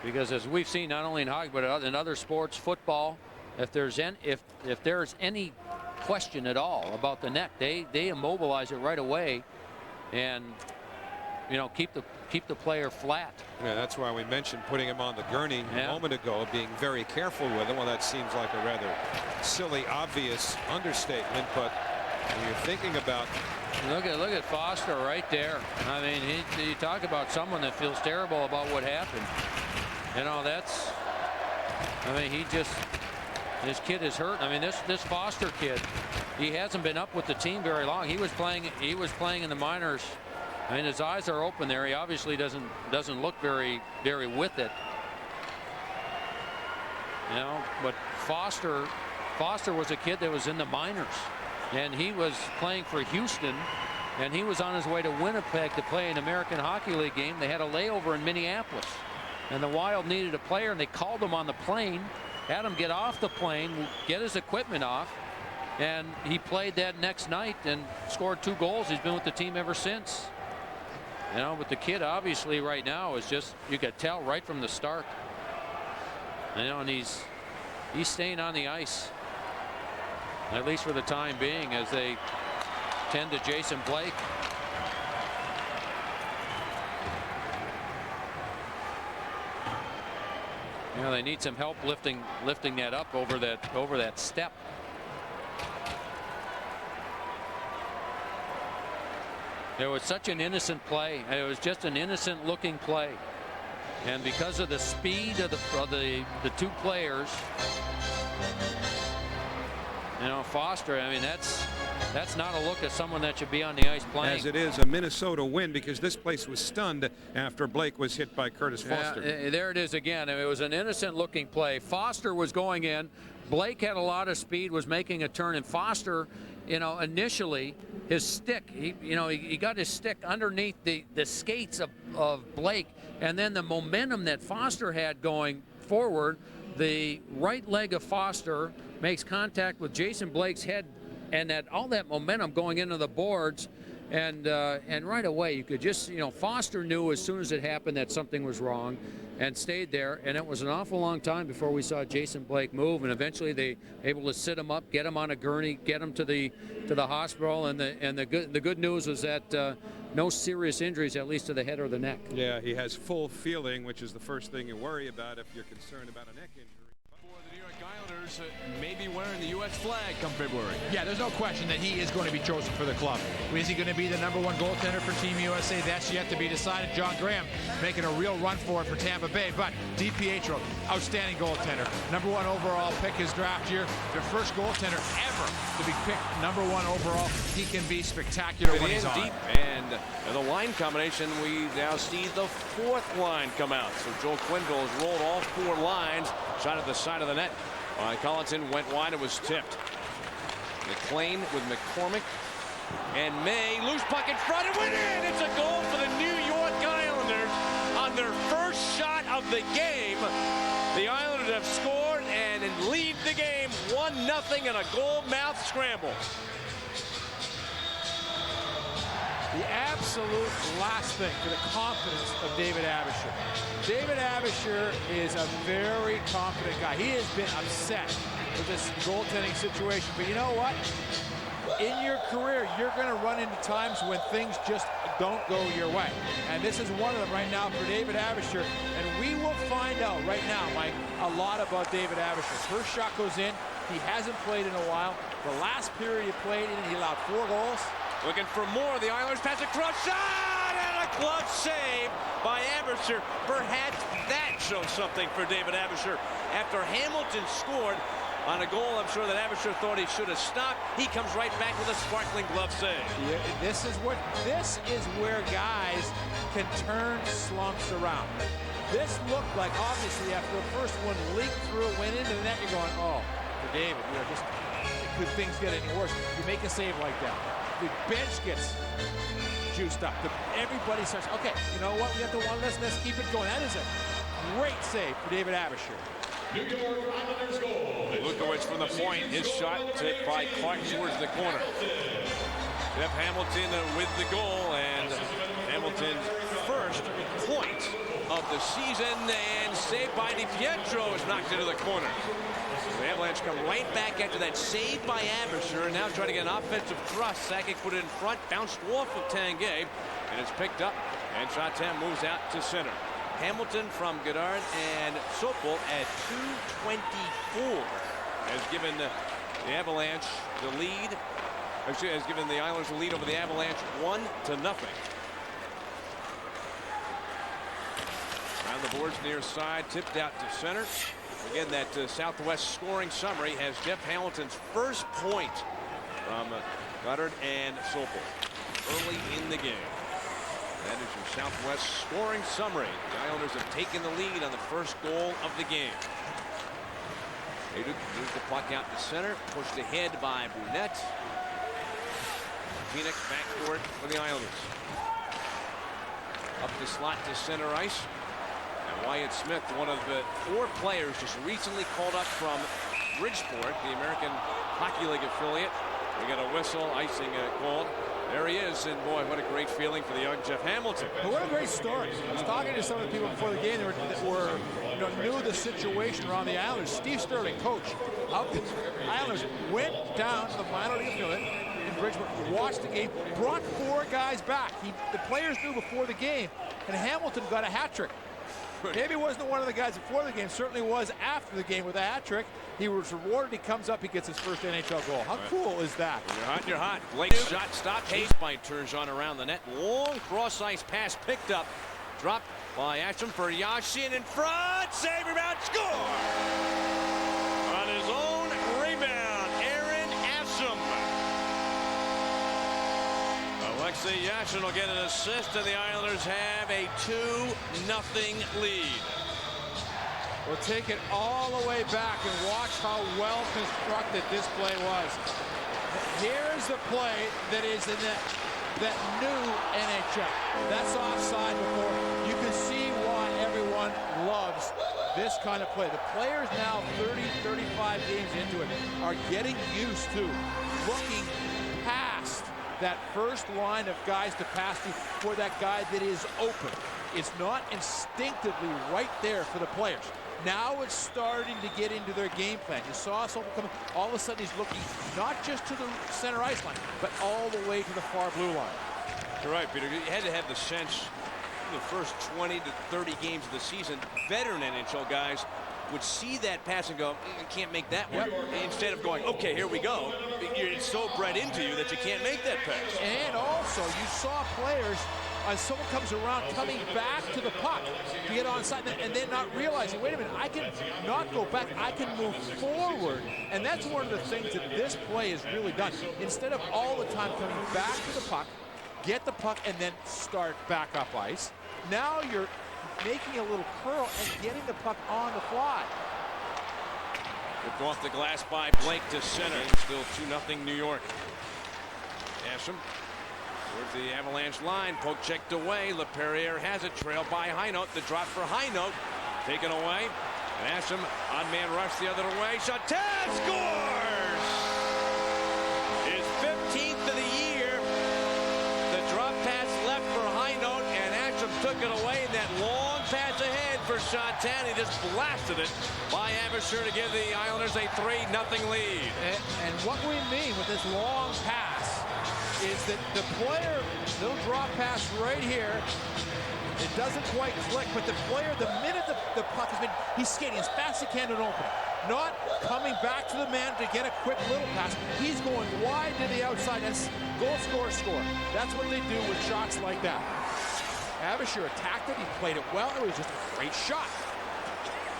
Because as we've seen not only in hockey but in other sports, football, if there's any question at all about the neck, they immobilize it right away and keep the player flat. Yeah, that's why we mentioned putting him on the gurney a moment ago, being very careful with him. Well, that seems like a rather silly, obvious understatement, but when you're thinking about, look at Foster right there. I mean, you talk about someone that feels terrible about what happened. This kid is hurt. I mean, this Foster kid, he hasn't been up with the team very long. He was playing in the minors. I mean, his eyes are open there. He obviously doesn't look very with it. But Foster was a kid that was in the minors, and he was playing for Houston, and he was on his way to Winnipeg to play an American Hockey League game. They had a layover in Minneapolis, and the Wild needed a player, and they called him on the plane, had him get off the plane, get his equipment off, and he played that next night and scored 2 goals. He's been with the team ever since. But the kid obviously right now is just, you could tell right from the start. And he's staying on the ice, at least for the time being, as they tend to Jason Blake. They need some help lifting that up over that step. It was such an innocent play. It was just an innocent looking play. And because of the speed of the two players, you know, Foster, I mean, that's not a look at someone that should be on the ice playing. As it is a Minnesota win, because this place was stunned after Blake was hit by Curtis Foster. Yeah, there it is again. I mean, it was an innocent looking play. Foster was going in. Blake had a lot of speed, was making a turn, and Foster, you know, initially his stick, he got his stick underneath the skates of Blake, and then the momentum that Foster had going forward, the right leg of Foster makes contact with Jason Blake's head, and all that momentum going into the boards, and right away you could just, you know, Foster knew as soon as it happened that something was wrong, and stayed there. And it was an awful long time before we saw Jason Blake move, and eventually they able to sit him up, get him on a gurney, get him to the hospital, and the good news was that no serious injuries, at least to the head or the neck. Yeah, he has full feeling, which is the first thing you worry about if you're concerned about a neck injury. The New York Islanders may be wearing the U.S. flag come February. Yeah, there's no question that he is going to be chosen for the club. Is he going to be the #1 goaltender for Team USA? That's yet to be decided. John Graham making a real run for it for Tampa Bay, but DiPietro, outstanding goaltender. #1 overall pick his draft year. The first goaltender ever to be picked #1 overall. He can be spectacular when he's on. Deep, and the line combination, we now see the fourth line come out. So Joel Quenneville has rolled all 4 lines. Shot at the side of the net. Collinson went wide and was tipped. McLean with McCormick. And May, loose puck in front, and went in! It's a goal for the New York Islanders on their first shot of the game. The Islanders have scored and lead the game 1-0 in a goal-mouth scramble. The absolute last thing for the confidence of David Abisher. David Abisher is a very confident guy. He has been upset with this goaltending situation, but you know what? In your career, you're going to run into times when things just don't go your way. And this is one of them right now for David Abisher. And we will find out right now, Mike, a lot about David Abisher. First shot goes in. He hasn't played in a while. The last period he played in, he allowed 4 goals. Looking for more. The Islanders pass across. Shot and a glove save by Abisher. Perhaps that shows something for David Abisher. After Hamilton scored on a goal, I'm sure that Abisher thought he should have stopped. He comes right back with a sparkling glove save. Yeah, this is where guys can turn slumps around. This looked like, obviously, after the first one leaked through, went into the net, you're going, oh, for David, could things get any worse? You make a save like that. The bench gets juiced up. Everybody starts, okay, you know what? We have to let's keep it going. That is a great save for David Abisher. New York Islanders goal. Lukowicz from the point. His shot tipped by Clark towards the corner. Jeff Hamilton with the goal, and Hamilton's first point of the season, and saved by DiPietro is knocked into the corner. The Avalanche come right back after that save by Abisher, and now trying to get an offensive thrust. Sakic put it in front, bounced off of Tanguay, and it's picked up, and Chatham moves out to center. Hamilton from Goddard and Sopel at 2:24 has given the Avalanche the lead. Actually, has given the Islanders the lead over the Avalanche 1-0. Around the boards near side, tipped out to center. Again, that Southwest scoring summary has Jeff Hamilton's first point from Goddard and Sopel early in the game. That is your Southwest scoring summary. The Islanders have taken the lead on the first goal of the game. Leduc moves the puck out to center, pushed ahead by Brunette. Phoenix backcourt for the Islanders. Up the slot to center ice. And Wyatt Smith, one of the 4 players just recently called up from Bridgeport, the American Hockey League affiliate. We got a whistle, icing called. There he is, and boy, what a great feeling for the young Jeff Hamilton. But what a great story. I was talking to some of the people before the game that knew the situation around the Islanders. Steve Sterling, coach of the Islanders, went down to the minor league affiliate in Bridgeport, watched the game, brought 4 guys back. The players knew before the game, and Hamilton got a hat trick. Maybe wasn't one of the guys before the game, certainly was after the game with a hat trick. He was rewarded. He comes up, he gets his first NHL goal. How cool is that? You're hot, you're hot. Blake's shot stopped. Hayes by turns on around the net. Long cross-ice pass picked up. Dropped by Asham for Yashin in front. Save, rebound, score! On his own rebound, Aaron Asham. Alexei Yashin will get an assist, and the Islanders have a 2-0 lead. We'll take it all the way back and watch how well constructed this play was. Here's the play that is in that new NHL. That's offside before. You can see why everyone loves this kind of play. The players now 30, 35 games into it are getting used to looking past that first line of guys to pass to for that guy that is open. It's not instinctively right there for the players. Now it's starting to get into their game plan. You saw Sobel come, all of a sudden he's looking not just to the center ice line, but all the way to the far blue line. You're right, Peter. You had to have the sense the first 20 to 30 games of the season, veteran NHL guys would see that pass and go, I can't make that one. Instead of going, okay, here we go. It's so bred into you that you can't make that pass. And also, you saw players, as someone comes around, coming back to the puck to get onside, and then not realizing, wait a minute, I can not go back, I can move forward. And that's one of the things that this play has really done. Instead of all the time coming back to the puck, get the puck, and then start back up ice, now you're making a little curl and getting the puck on the fly. Ripped off the glass by Blake to center. Still 2-0 New York. Asham towards the Avalanche line. Poke checked away. LaPerriere has it. Trail by Highnote. The drop for Highnote. Taken away. And Asham on man rush the other way. Chantel scores! His 15th of the year. The drop pass left for Highnote, and Asham took it away. And that long pass ahead for Chantan. He just blasted it by Abisher to give the Islanders a 3-0 lead. And what we mean with this long pass is that the player, little drop pass right here, it doesn't quite click, but the player, the minute the puck has been, he's skating as fast as he can to an opening. Not coming back to the man to get a quick little pass. He's going wide to the outside, and goal, score, score. That's what they do with shots like that. Abisher attacked it, he played it well, it was just a great shot.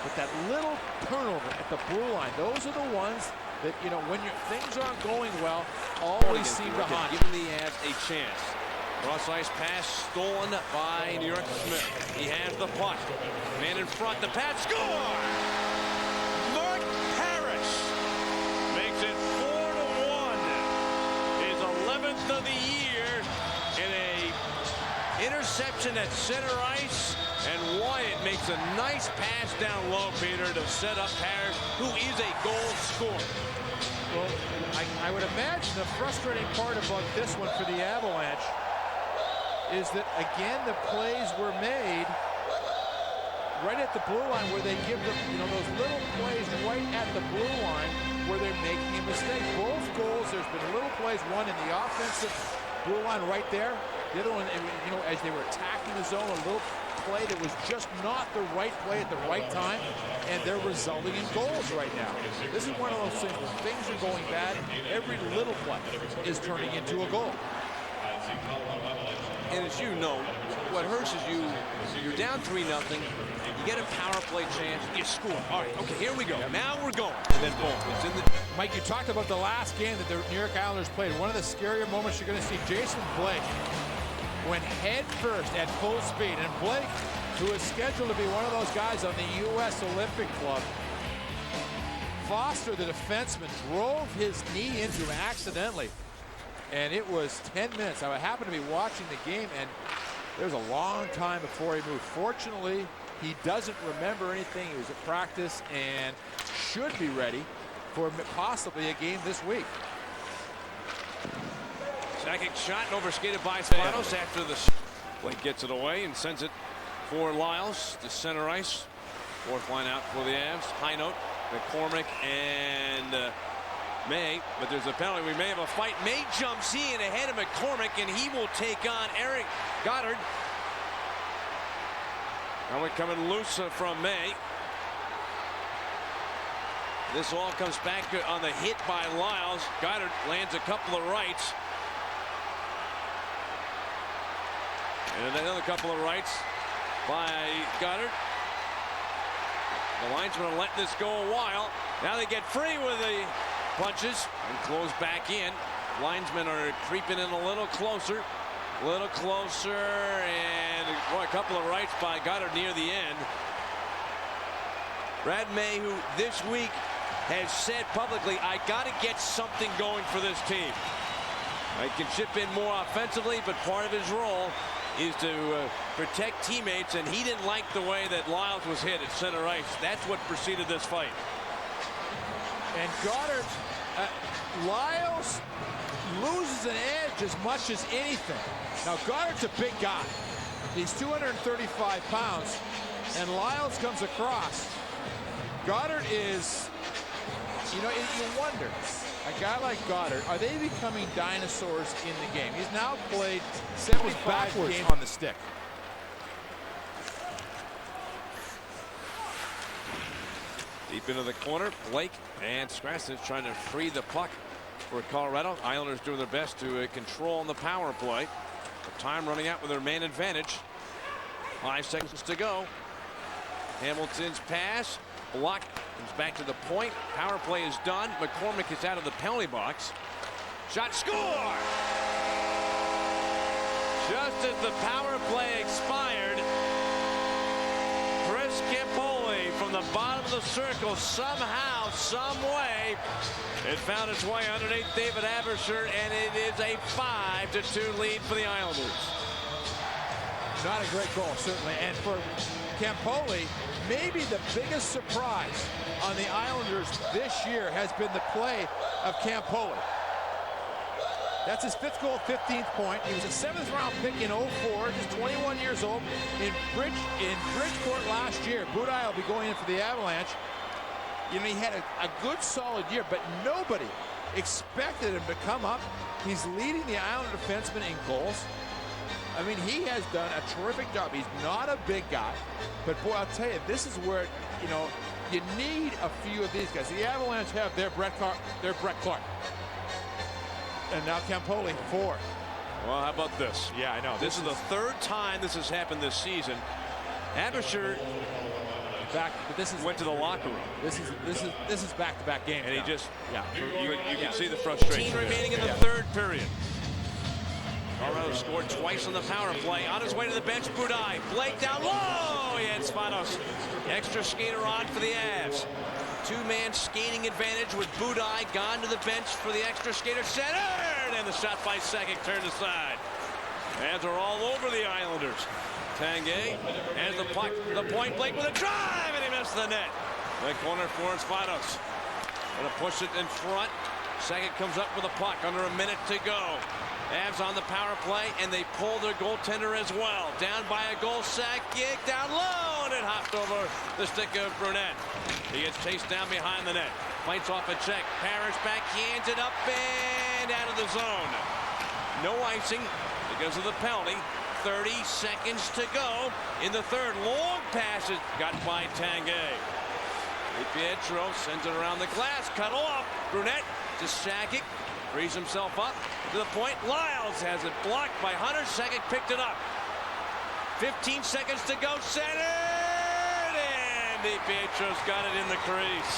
But that little turnover at the blue line, those are the ones that, you know, when things aren't going well, always seem to haunt. Giving the Avs a chance. Cross ice pass stolen by New York Smith. He has the puck. Man in front, the pass, score! Mark Harris makes it 4-1. His 11th of the year in a interception at center ice. And Wyatt makes a nice pass down low, Peter, to set up Harris, who is a goal scorer. Well, I would imagine the frustrating part about this one for the Avalanche is that, again, the plays were made right at the blue line where they give them, you know, those little plays right at the blue line where they're making a mistake. Both goals, there's been little plays, one in the offensive blue line right there. The other one, you know, as they were attacking the zone, a little play that was just not the right play at the right time, and they're resulting in goals right now. This is one of those things, when things are going bad, every little play is turning into a goal. And as you know, what hurts is you're down 3-0, you get a power play chance, you score. All right, okay, here we go. Now we're going. And then boom, it's in the... Mike, you talked about the last game that the New York Islanders played. One of the scarier moments you're going to see, Jason Blake went head first at full speed. And Blake, who is scheduled to be one of those guys on the U.S. Olympic Club, Foster, the defenseman, drove his knee into him accidentally. And it was 10 minutes. I happened to be watching the game, and there was a long time before he moved. Fortunately, he doesn't remember anything. He was at practice and should be ready for possibly a game this week. Second shot and overskated by Spanos after the... Blake gets it away and sends it for Lyles to center ice. Fourth line out for the Avs. Highnote, McCormick, and May, but there's a penalty. We may have a fight. May jumps in ahead of McCormick, and he will take on Eric Goddard. Now we're coming loose from May. This all comes back on the hit by Lyles. Goddard lands a couple of rights. And another couple of rights by Goddard. The linesmen are letting this go a while. Now they get free with the punches and close back in. Linesmen are creeping in a little closer. And boy, a couple of rights by Goddard near the end. Brad May, who this week has said publicly, I got to get something going for this team. I can chip in more offensively, but part of his role is to protect teammates, and he didn't like the way that Lyles was hit at center ice. That's what preceded this fight. And Goddard, Lyles loses an edge as much as anything. Now, Goddard's a big guy. He's 235 pounds, and Lyles comes across. Goddard is, you wonder, a guy like Goddard, are they becoming dinosaurs in the game? He's now played 75 games on the stick. Deep into the corner, Blake and Strasnich trying to free the puck for Colorado. Islanders doing their best to control on the power play. The time running out with their man advantage. 5 seconds to go. Hamilton's pass. Block comes back to the point. Power play is done. McCormick is out of the penalty box. Shot, score! Just as the power play expired, Chris Campoli from the bottom of the circle, somehow, some way, it found its way underneath David Abersher, and it is a 5-2 lead for the Islanders. Not a great goal, certainly. And for Campoli, maybe the biggest surprise on the Islanders this year has been the play of Campoli. That's his 5th goal, 15th point. He was a 7th round pick in 04, just 21 years old, in Bridgeport last year. Budai will be going in for the Avalanche. He had a good solid year, but nobody expected him to come up. He's leading the Islander defensemen in goals. I mean, he has done a terrific job. He's not a big guy, but boy, I'll tell you, this is where, you need a few of these guys. The Avalanche have their Brett Clark. And now Campoli, 4. Well, how about this? Yeah, I know. This is the 3rd time this has happened this season. Abersher went to the locker room. This is back-to-back games. And now. he just, you can see the frustration. 15 remaining in the 3rd period. Colorado scored twice on the power play. On his way to the bench, Budai. Blake down low. He had Spanos. Extra skater on for the Avs. 2-man skating advantage with Budai gone to the bench for the extra skater, centered, and the shot by Sakic turned aside. Avs are all over the Islanders. Tanguay has the puck, the point, Blake with a drive, and he missed the net. The corner for Spanos. Gonna push it in front. Sakic comes up with a puck under a minute to go. Avs on the power play, and they pull their goaltender as well. Down by a goal, Sakic down low, and it hopped over the stick of Brunette. He gets chased down behind the net. Fights off a check. Parrish backhands it up and out of the zone. No icing because of the penalty. 30 seconds to go in the 3rd. Long pass is got by Tanguay. Pietro sends it around the glass. Cut off. Brunette to Sakic. Frees himself up to the point. Lyles has it blocked by Hunter. Sakic picked it up. 15 seconds to go. Centered, and Pietro's got it in the crease.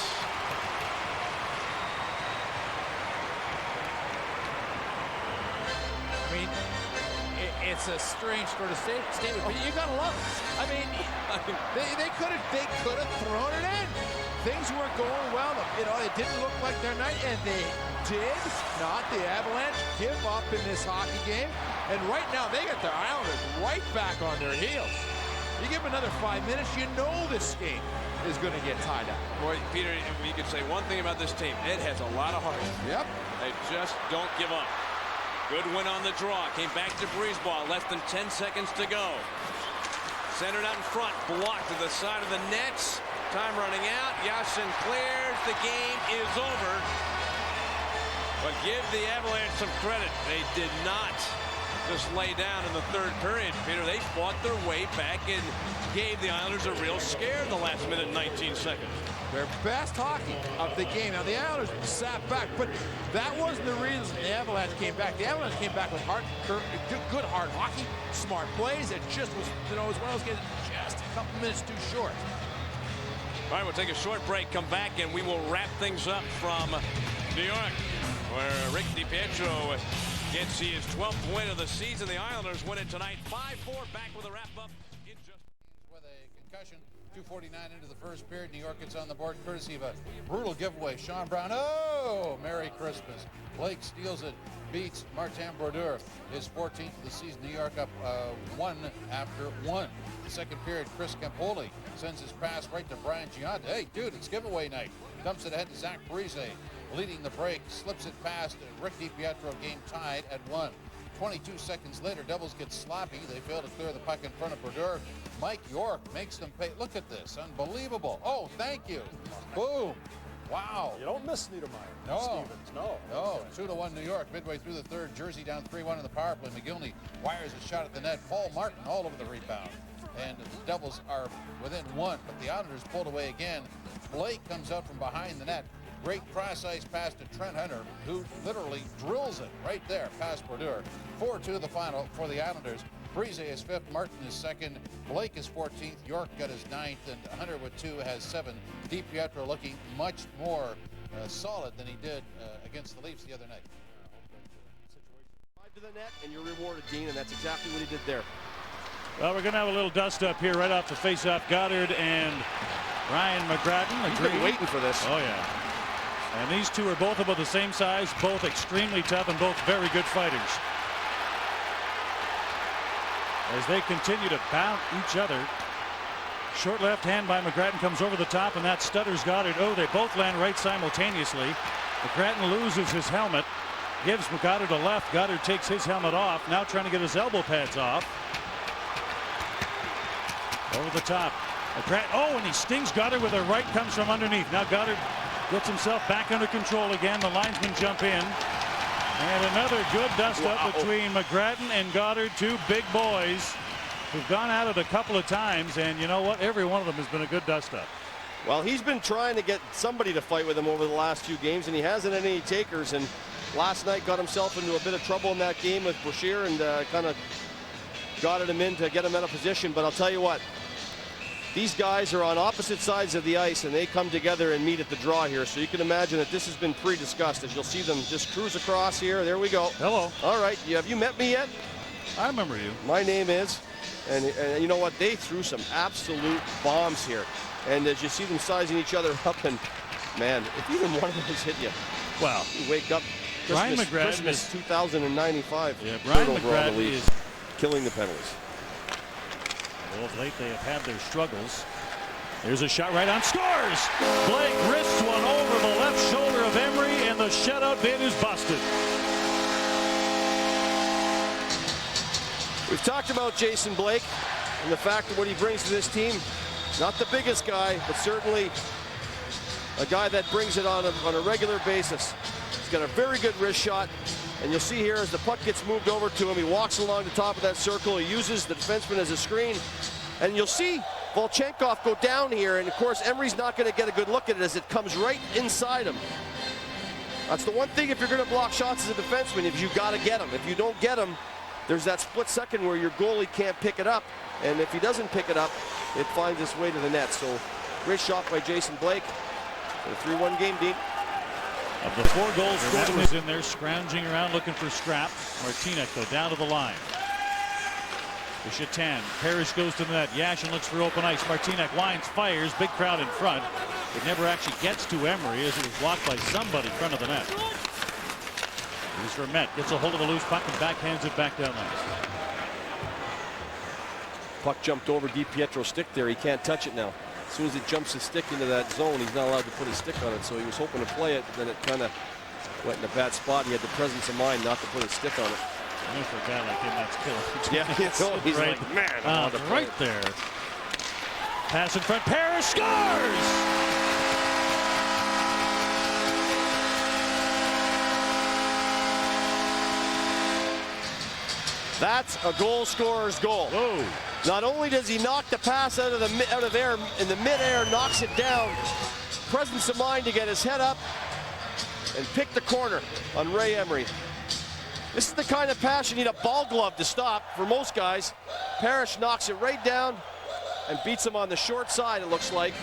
I mean, it's a strange sort of statement, but you gotta love it. I mean, they could have thrown it in. Things weren't going well. It didn't look like their night, and they did not, the Avalanche, give up in this hockey game. And right now, they got the Islanders right back on their heels. You give them another 5 minutes, you know this game is going to get tied up. Boy, Peter, you could say one thing about this team. It has a lot of heart. Yep. They just don't give up. Good win on the draw. Came back to Breezeball. Less than 10 seconds to go. Centered out in front. Blocked to the side of the nets. Time running out. Yashin clears. The game is over. But give the Avalanche some credit. They did not just lay down in the third period, Peter. They fought their way back and gave the Islanders a real scare in the last minute and 19 seconds. Their best hockey of the game. Now, the Islanders sat back, but that wasn't the reason the Avalanche came back. The Avalanche came back with good hard hockey, smart plays. It just was, it was one of those games just a couple minutes too short. All right, we'll take a short break, come back, and we will wrap things up from New York, where Rick DiPietro gets his 12th win of the season. The Islanders win it tonight, 5-4. Back with a wrap-up in just... With a concussion, 2:49 into the first period. New York gets on the board courtesy of a brutal giveaway. Sean Brown, oh, Merry Christmas. Blake steals it, beats Martin Brodeur, his 14th of the season. New York up 1 after 1. The second period, Chris Campoli sends his pass right to Brian Giunta. Hey, dude, it's giveaway night. Dumps it ahead to Zach Parise, leading the break, slips it past Rick DiPietro, game tied at 1. 22 seconds later, Devils get sloppy. They fail to clear the puck in front of Brodeur. Mike York makes them pay. Look at this, unbelievable. Oh, thank you. Boom. Wow. You don't miss Niedermeyer. No. Stevens, no. No. 2-1 New York. Midway through the third, Jersey down 3-1 in the power play. McGillney wires a shot at the net. Paul Martin all over the rebound. And the Devils are within 1, but the Islanders pulled away again. Blake comes out from behind the net. Great cross-ice pass to Trent Hunter, who literally drills it right there past Brodeur. 4-2 the final for the Islanders. Parise is 5th, Martin is 2nd, Blake is 14th, York got his 9th, and Hunter with 2 has 7. DiPietro looking much more solid than he did against the Leafs the other night. To the net, and you're rewarded, Dean, and that's exactly what he did there. Well, we're going to have a little dust-up here right off the face-off. Goddard and Ryan McGrattan. He's been waiting for this. Oh, yeah. And these two are both about the same size, both extremely tough, and both very good fighters. As they continue to pound each other. Short left hand by McGrattan comes over the top, and that stutters Goddard. Oh, they both land right simultaneously. McGrattan loses his helmet, gives Goddard a left. Goddard takes his helmet off, now trying to get his elbow pads off. Over the top. McGrattan, oh, and he stings Goddard with a right, comes from underneath. Now Goddard gets himself back under control again. The linesmen jump in. And another good dust-up between McGrattan and Goddard, two big boys who've gone at it a couple of times. And you know what? Every one of them has been a good dust-up. Well, he's been trying to get somebody to fight with him over the last few games, and he hasn't had any takers. And last night got himself into a bit of trouble in that game with Boucher and kind of got him in to get him out of position. But I'll tell you what, these guys are on opposite sides of the ice, and they come together and meet at the draw here. So you can imagine that this has been pre-discussed, as you'll see them just cruise across here. There we go. Hello. All right. Have you met me yet? I remember you. My name is. And you know what? They threw some absolute bombs here. And as you see them sizing each other up, and man, if even one of those hit you, well, you wake up. Brian McGrattan Christmas 2095. Yeah, Brian McGrattan is killing the penalties. Well, of late they have had their struggles. There's a shot right on, scores! Blake wrists one over the left shoulder of Emery, and the shutout bid is busted. We've talked about Jason Blake and the fact of what he brings to this team. Not the biggest guy, but certainly a guy that brings it on a regular basis. He's got a very good wrist shot, and you'll see here as the puck gets moved over to him, he walks along the top of that circle. He uses the defenseman as a screen, and you'll see Volchenkov go down here, and of course Emery's not going to get a good look at it as it comes right inside him. That's the one thing if you're going to block shots as a defenseman, if you got to get them. If you don't get them, there's that split second where your goalie can't pick it up, and if he doesn't pick it up, it finds its way to the net. So great shot by Jason Blake. A 3-1 game, Dean. Of the 4 goals, Martin is in there scrounging around looking for scrap. Martinek though down to the line. To Shatan. Parrish goes to the net. Yashin looks for open ice. Martinek winds, fires. Big crowd in front. It never actually gets to Emery as it was blocked by somebody in front of the net. Here's Vermette. Gets a hold of the loose puck and backhands it back down ice. Puck jumped over DiPietro's stick there. He can't touch it now. As soon as it jumps his stick into that zone, he's not allowed to put his stick on it. So he was hoping to play it, then it kind of went in a bad spot. He had the presence of mind not to put his stick on it. I know for a guy like him, that's killer. Yeah, he's right, like, man, right there. Pass in front. Parrish scores! That's a goal scorer's goal. Whoa. Not only does he knock the pass out of air in the midair, knocks it down, presence of mind to get his head up and pick the corner on Ray Emery. This is the kind of pass you need a ball glove to stop for most guys. Parrish knocks it right down and beats him on the short side, it looks like.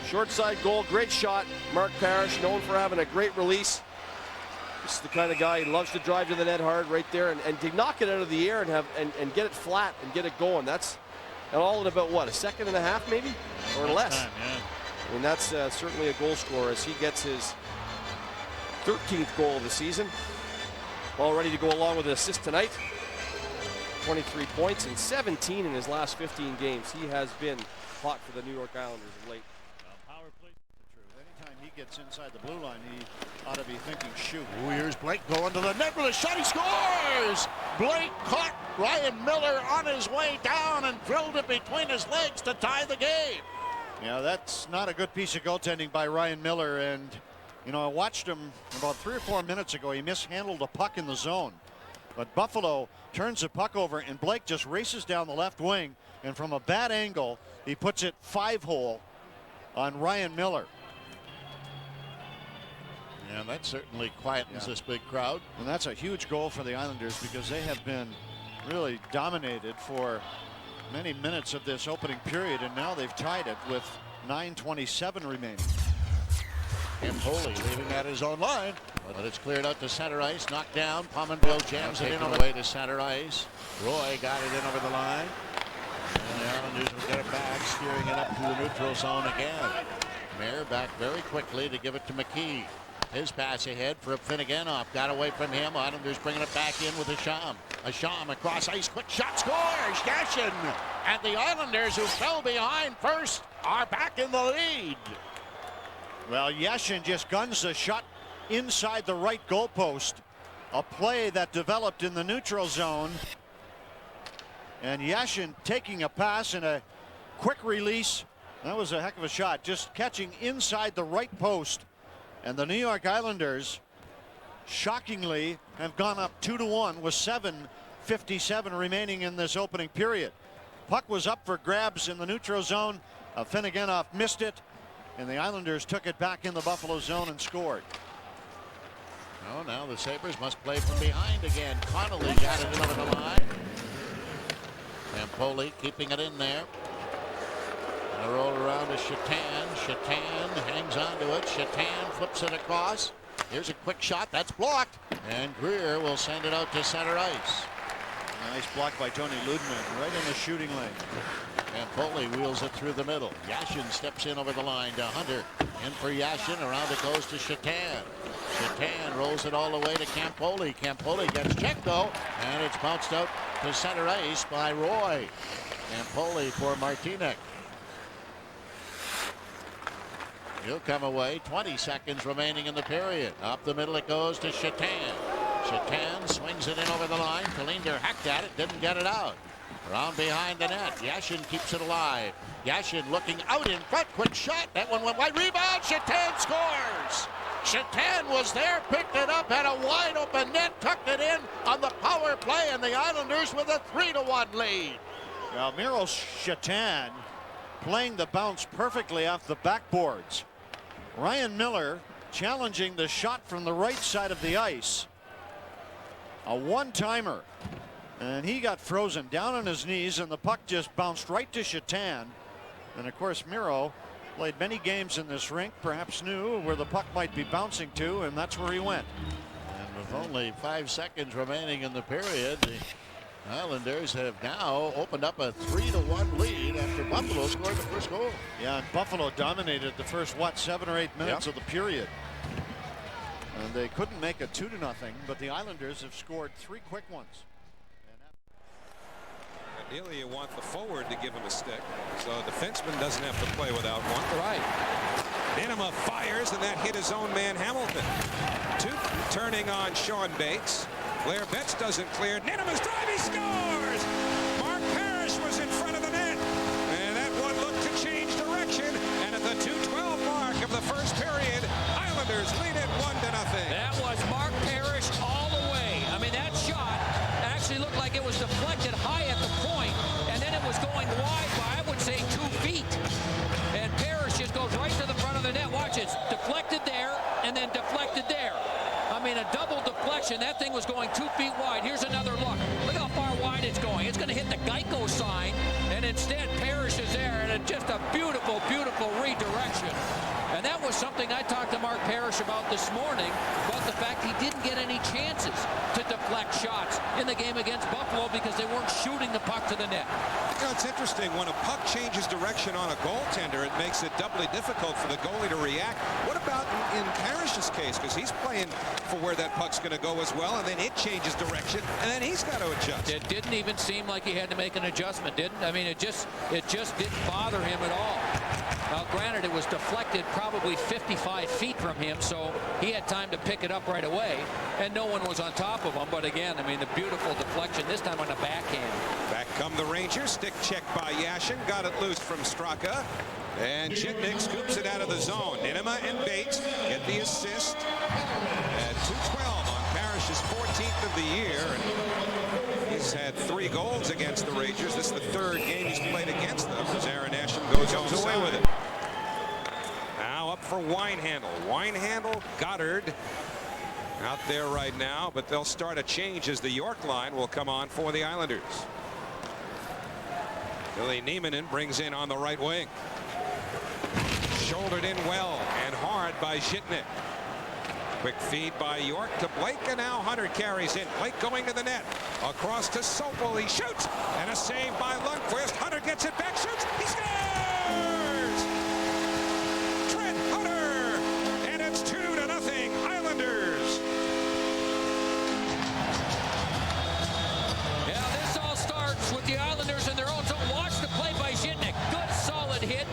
Short side goal, great shot. Mark Parrish, known for having a great release. This is the kind of guy, he loves to drive to the net hard right there and to knock it out of the air and get it flat and get it going. That's all in about, what, a second and a half maybe? Or less. Time, yeah. I mean, that's certainly a goal scorer as he gets his 13th goal of the season. All ready to go along with an assist tonight. 23 points and 17 in his last 15 games. He has been hot for the New York Islanders of late. Power play. Anytime he gets inside the blue line, he ought to be thinking shoot. Ooh, here's Blake going to the net with a shot. He scores! Blake caught Ryan Miller on his way down and drilled it between his legs to tie the game. Yeah, that's not a good piece of goaltending by Ryan Miller. And, you know, I watched him about 3 or 4 minutes ago. He mishandled a puck in the zone. But Buffalo turns the puck over, and Blake just races down the left wing. And from a bad angle, he puts it 5-hole on Ryan Miller. Yeah, that certainly quietens this big crowd. And that's a huge goal for the Islanders because they have been really dominated for many minutes of this opening period, and now they've tied it with 9:27 remaining. Campoli leaving at his own line, but it's cleared out to center ice, knocked down. Pominville jams it in on the way to center ice. Roy got it in over the line, and the Islanders will get it back, steering it up to the neutral zone again. Mayer back very quickly to give it to McKee. His pass ahead for Finneganoff. Got away from him. Islanders bringing it back in with Asham. Asham across ice. Quick shot. Scores. Yashin. And the Islanders, who fell behind first, are back in the lead. Well, Yashin just guns the shot inside the right goalpost. A play that developed in the neutral zone. And Yashin taking a pass and a quick release. That was a heck of a shot. Just catching inside the right post. And the New York Islanders, shockingly, have gone up 2-1 with 7:57 remaining in this opening period. Puck was up for grabs in the neutral zone. Finneganoff missed it, and the Islanders took it back in the Buffalo zone and scored. Oh, now the Sabres must play from behind again. Connolly got it in over the line. Campoli keeping it in there. A roll around to Shatan. Shatan hangs on to it. Shatan flips it across. Here's a quick shot. That's blocked. And Greer will send it out to center ice. Nice block by Tony Ludman right in the shooting lane. Campoli wheels it through the middle. Yashin steps in over the line to Hunter. In for Yashin. Around it goes to Shatan. Shatan rolls it all the way to Campoli. Campoli gets checked though. And it's bounced out to center ice by Roy. Campoli for Martinek. He'll come away. 20 seconds remaining in the period. Up the middle it goes to Shatan. Shatan swings it in over the line. Kalinder hacked at it, didn't get it out. Around behind the net. Yashin keeps it alive. Yashin looking out in front. Quick shot. That one went wide. Rebound. Shatan scores. Shatan was there, picked it up, had a wide open net, tucked it in on the power play, and the Islanders with a 3-1 lead. Well, Miro Shatan playing the bounce perfectly off the backboards. Ryan Miller challenging the shot from the right side of the ice. A one-timer. And he got frozen down on his knees, and the puck just bounced right to Shatan. And of course, Miro played many games in this rink, perhaps knew where the puck might be bouncing to, and that's where he went. And with only 5 seconds remaining in the period, the Islanders have now opened up a 3-1 lead after Buffalo scored the first goal. Yeah, and Buffalo dominated the first, 7 or 8 minutes of the period. And they couldn't make it 2-0, but the Islanders have scored 3 quick ones. Ideally, you want the forward to give him a stick, so the defenseman doesn't have to play without one. Right. Ninema fires, and that hit his own man Hamilton. Turning on Sean Bates. Blair Betts doesn't clear. Ninema's drive, he scores! Mark Parrish was in front of the net, and that one looked to change direction. And at the 2:12 mark of the first period, Islanders lead it 1-0. That was Mark Parrish all the way. I mean, that shot direction. That thing was going 2 feet wide. Here's another look. Look how far wide it's going. It's going to hit the Geico sign, and instead Parrish is there, and it's just a beautiful, beautiful redirection. And that was something I talked to Mark Parrish about this morning, about the fact he didn't get any chances to deflect shots in the game against Buffalo because they weren't shooting the puck to the net. You know, it's interesting. When a puck changes direction on a goaltender, it makes it doubly difficult for the goalie to react. What about in Parrish's case? Because he's playing for where that puck's going to go as well, and then it changes direction, and then he's got to adjust. It didn't even seem like he had to make an adjustment, didn't? I mean, it just didn't bother him at all. Now, granted, it was deflected probably 55 feet from him, so he had time to pick it up right away, and no one was on top of him. But again, I mean, the beautiful deflection, this time on the backhand. Back come the Rangers. Stick check by Yashin. Got it loose from Straka. And Jitnik scoops it out of the zone. Ninema and Bates get the assist. At 2:12 on Parrish's 14th of the year. And he's had 3 goals against the Rangers. This is the 3rd game he's played against them as Aaron Asham goes away with it. Now up for Winehandle. Winehandle, Goddard out there right now, but they'll start a change as the York line will come on for the Islanders. Billy Niemanen brings in on the right wing. Shouldered in well and hard by Zhitnik. Quick feed by York to Blake, and now Hunter carries in. Blake going to the net. Across to Sopel. He shoots, and a save by Lundqvist. Hunter gets it back, shoots, he scores! Trent Hunter, and it's 2-0 Islanders. Yeah, this all starts with the Islanders in their own zone. Watch the play by Zhitnik. Good, solid hit.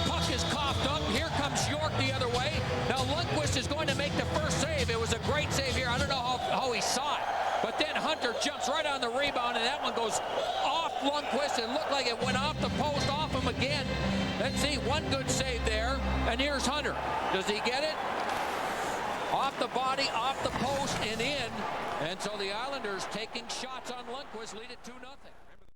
Puck is coughed up. Here comes York the other way. Now Lundqvist is going to make the first save. It was a great save here. I don't know how he saw it. But then Hunter jumps right on the rebound, and that one goes off Lundqvist. It looked like it went off the post, off him again. Let's see, one good save there. And here's Hunter. Does he get it? Off the body, off the post, and in. And so the Islanders taking shots on Lundqvist lead it 2-0.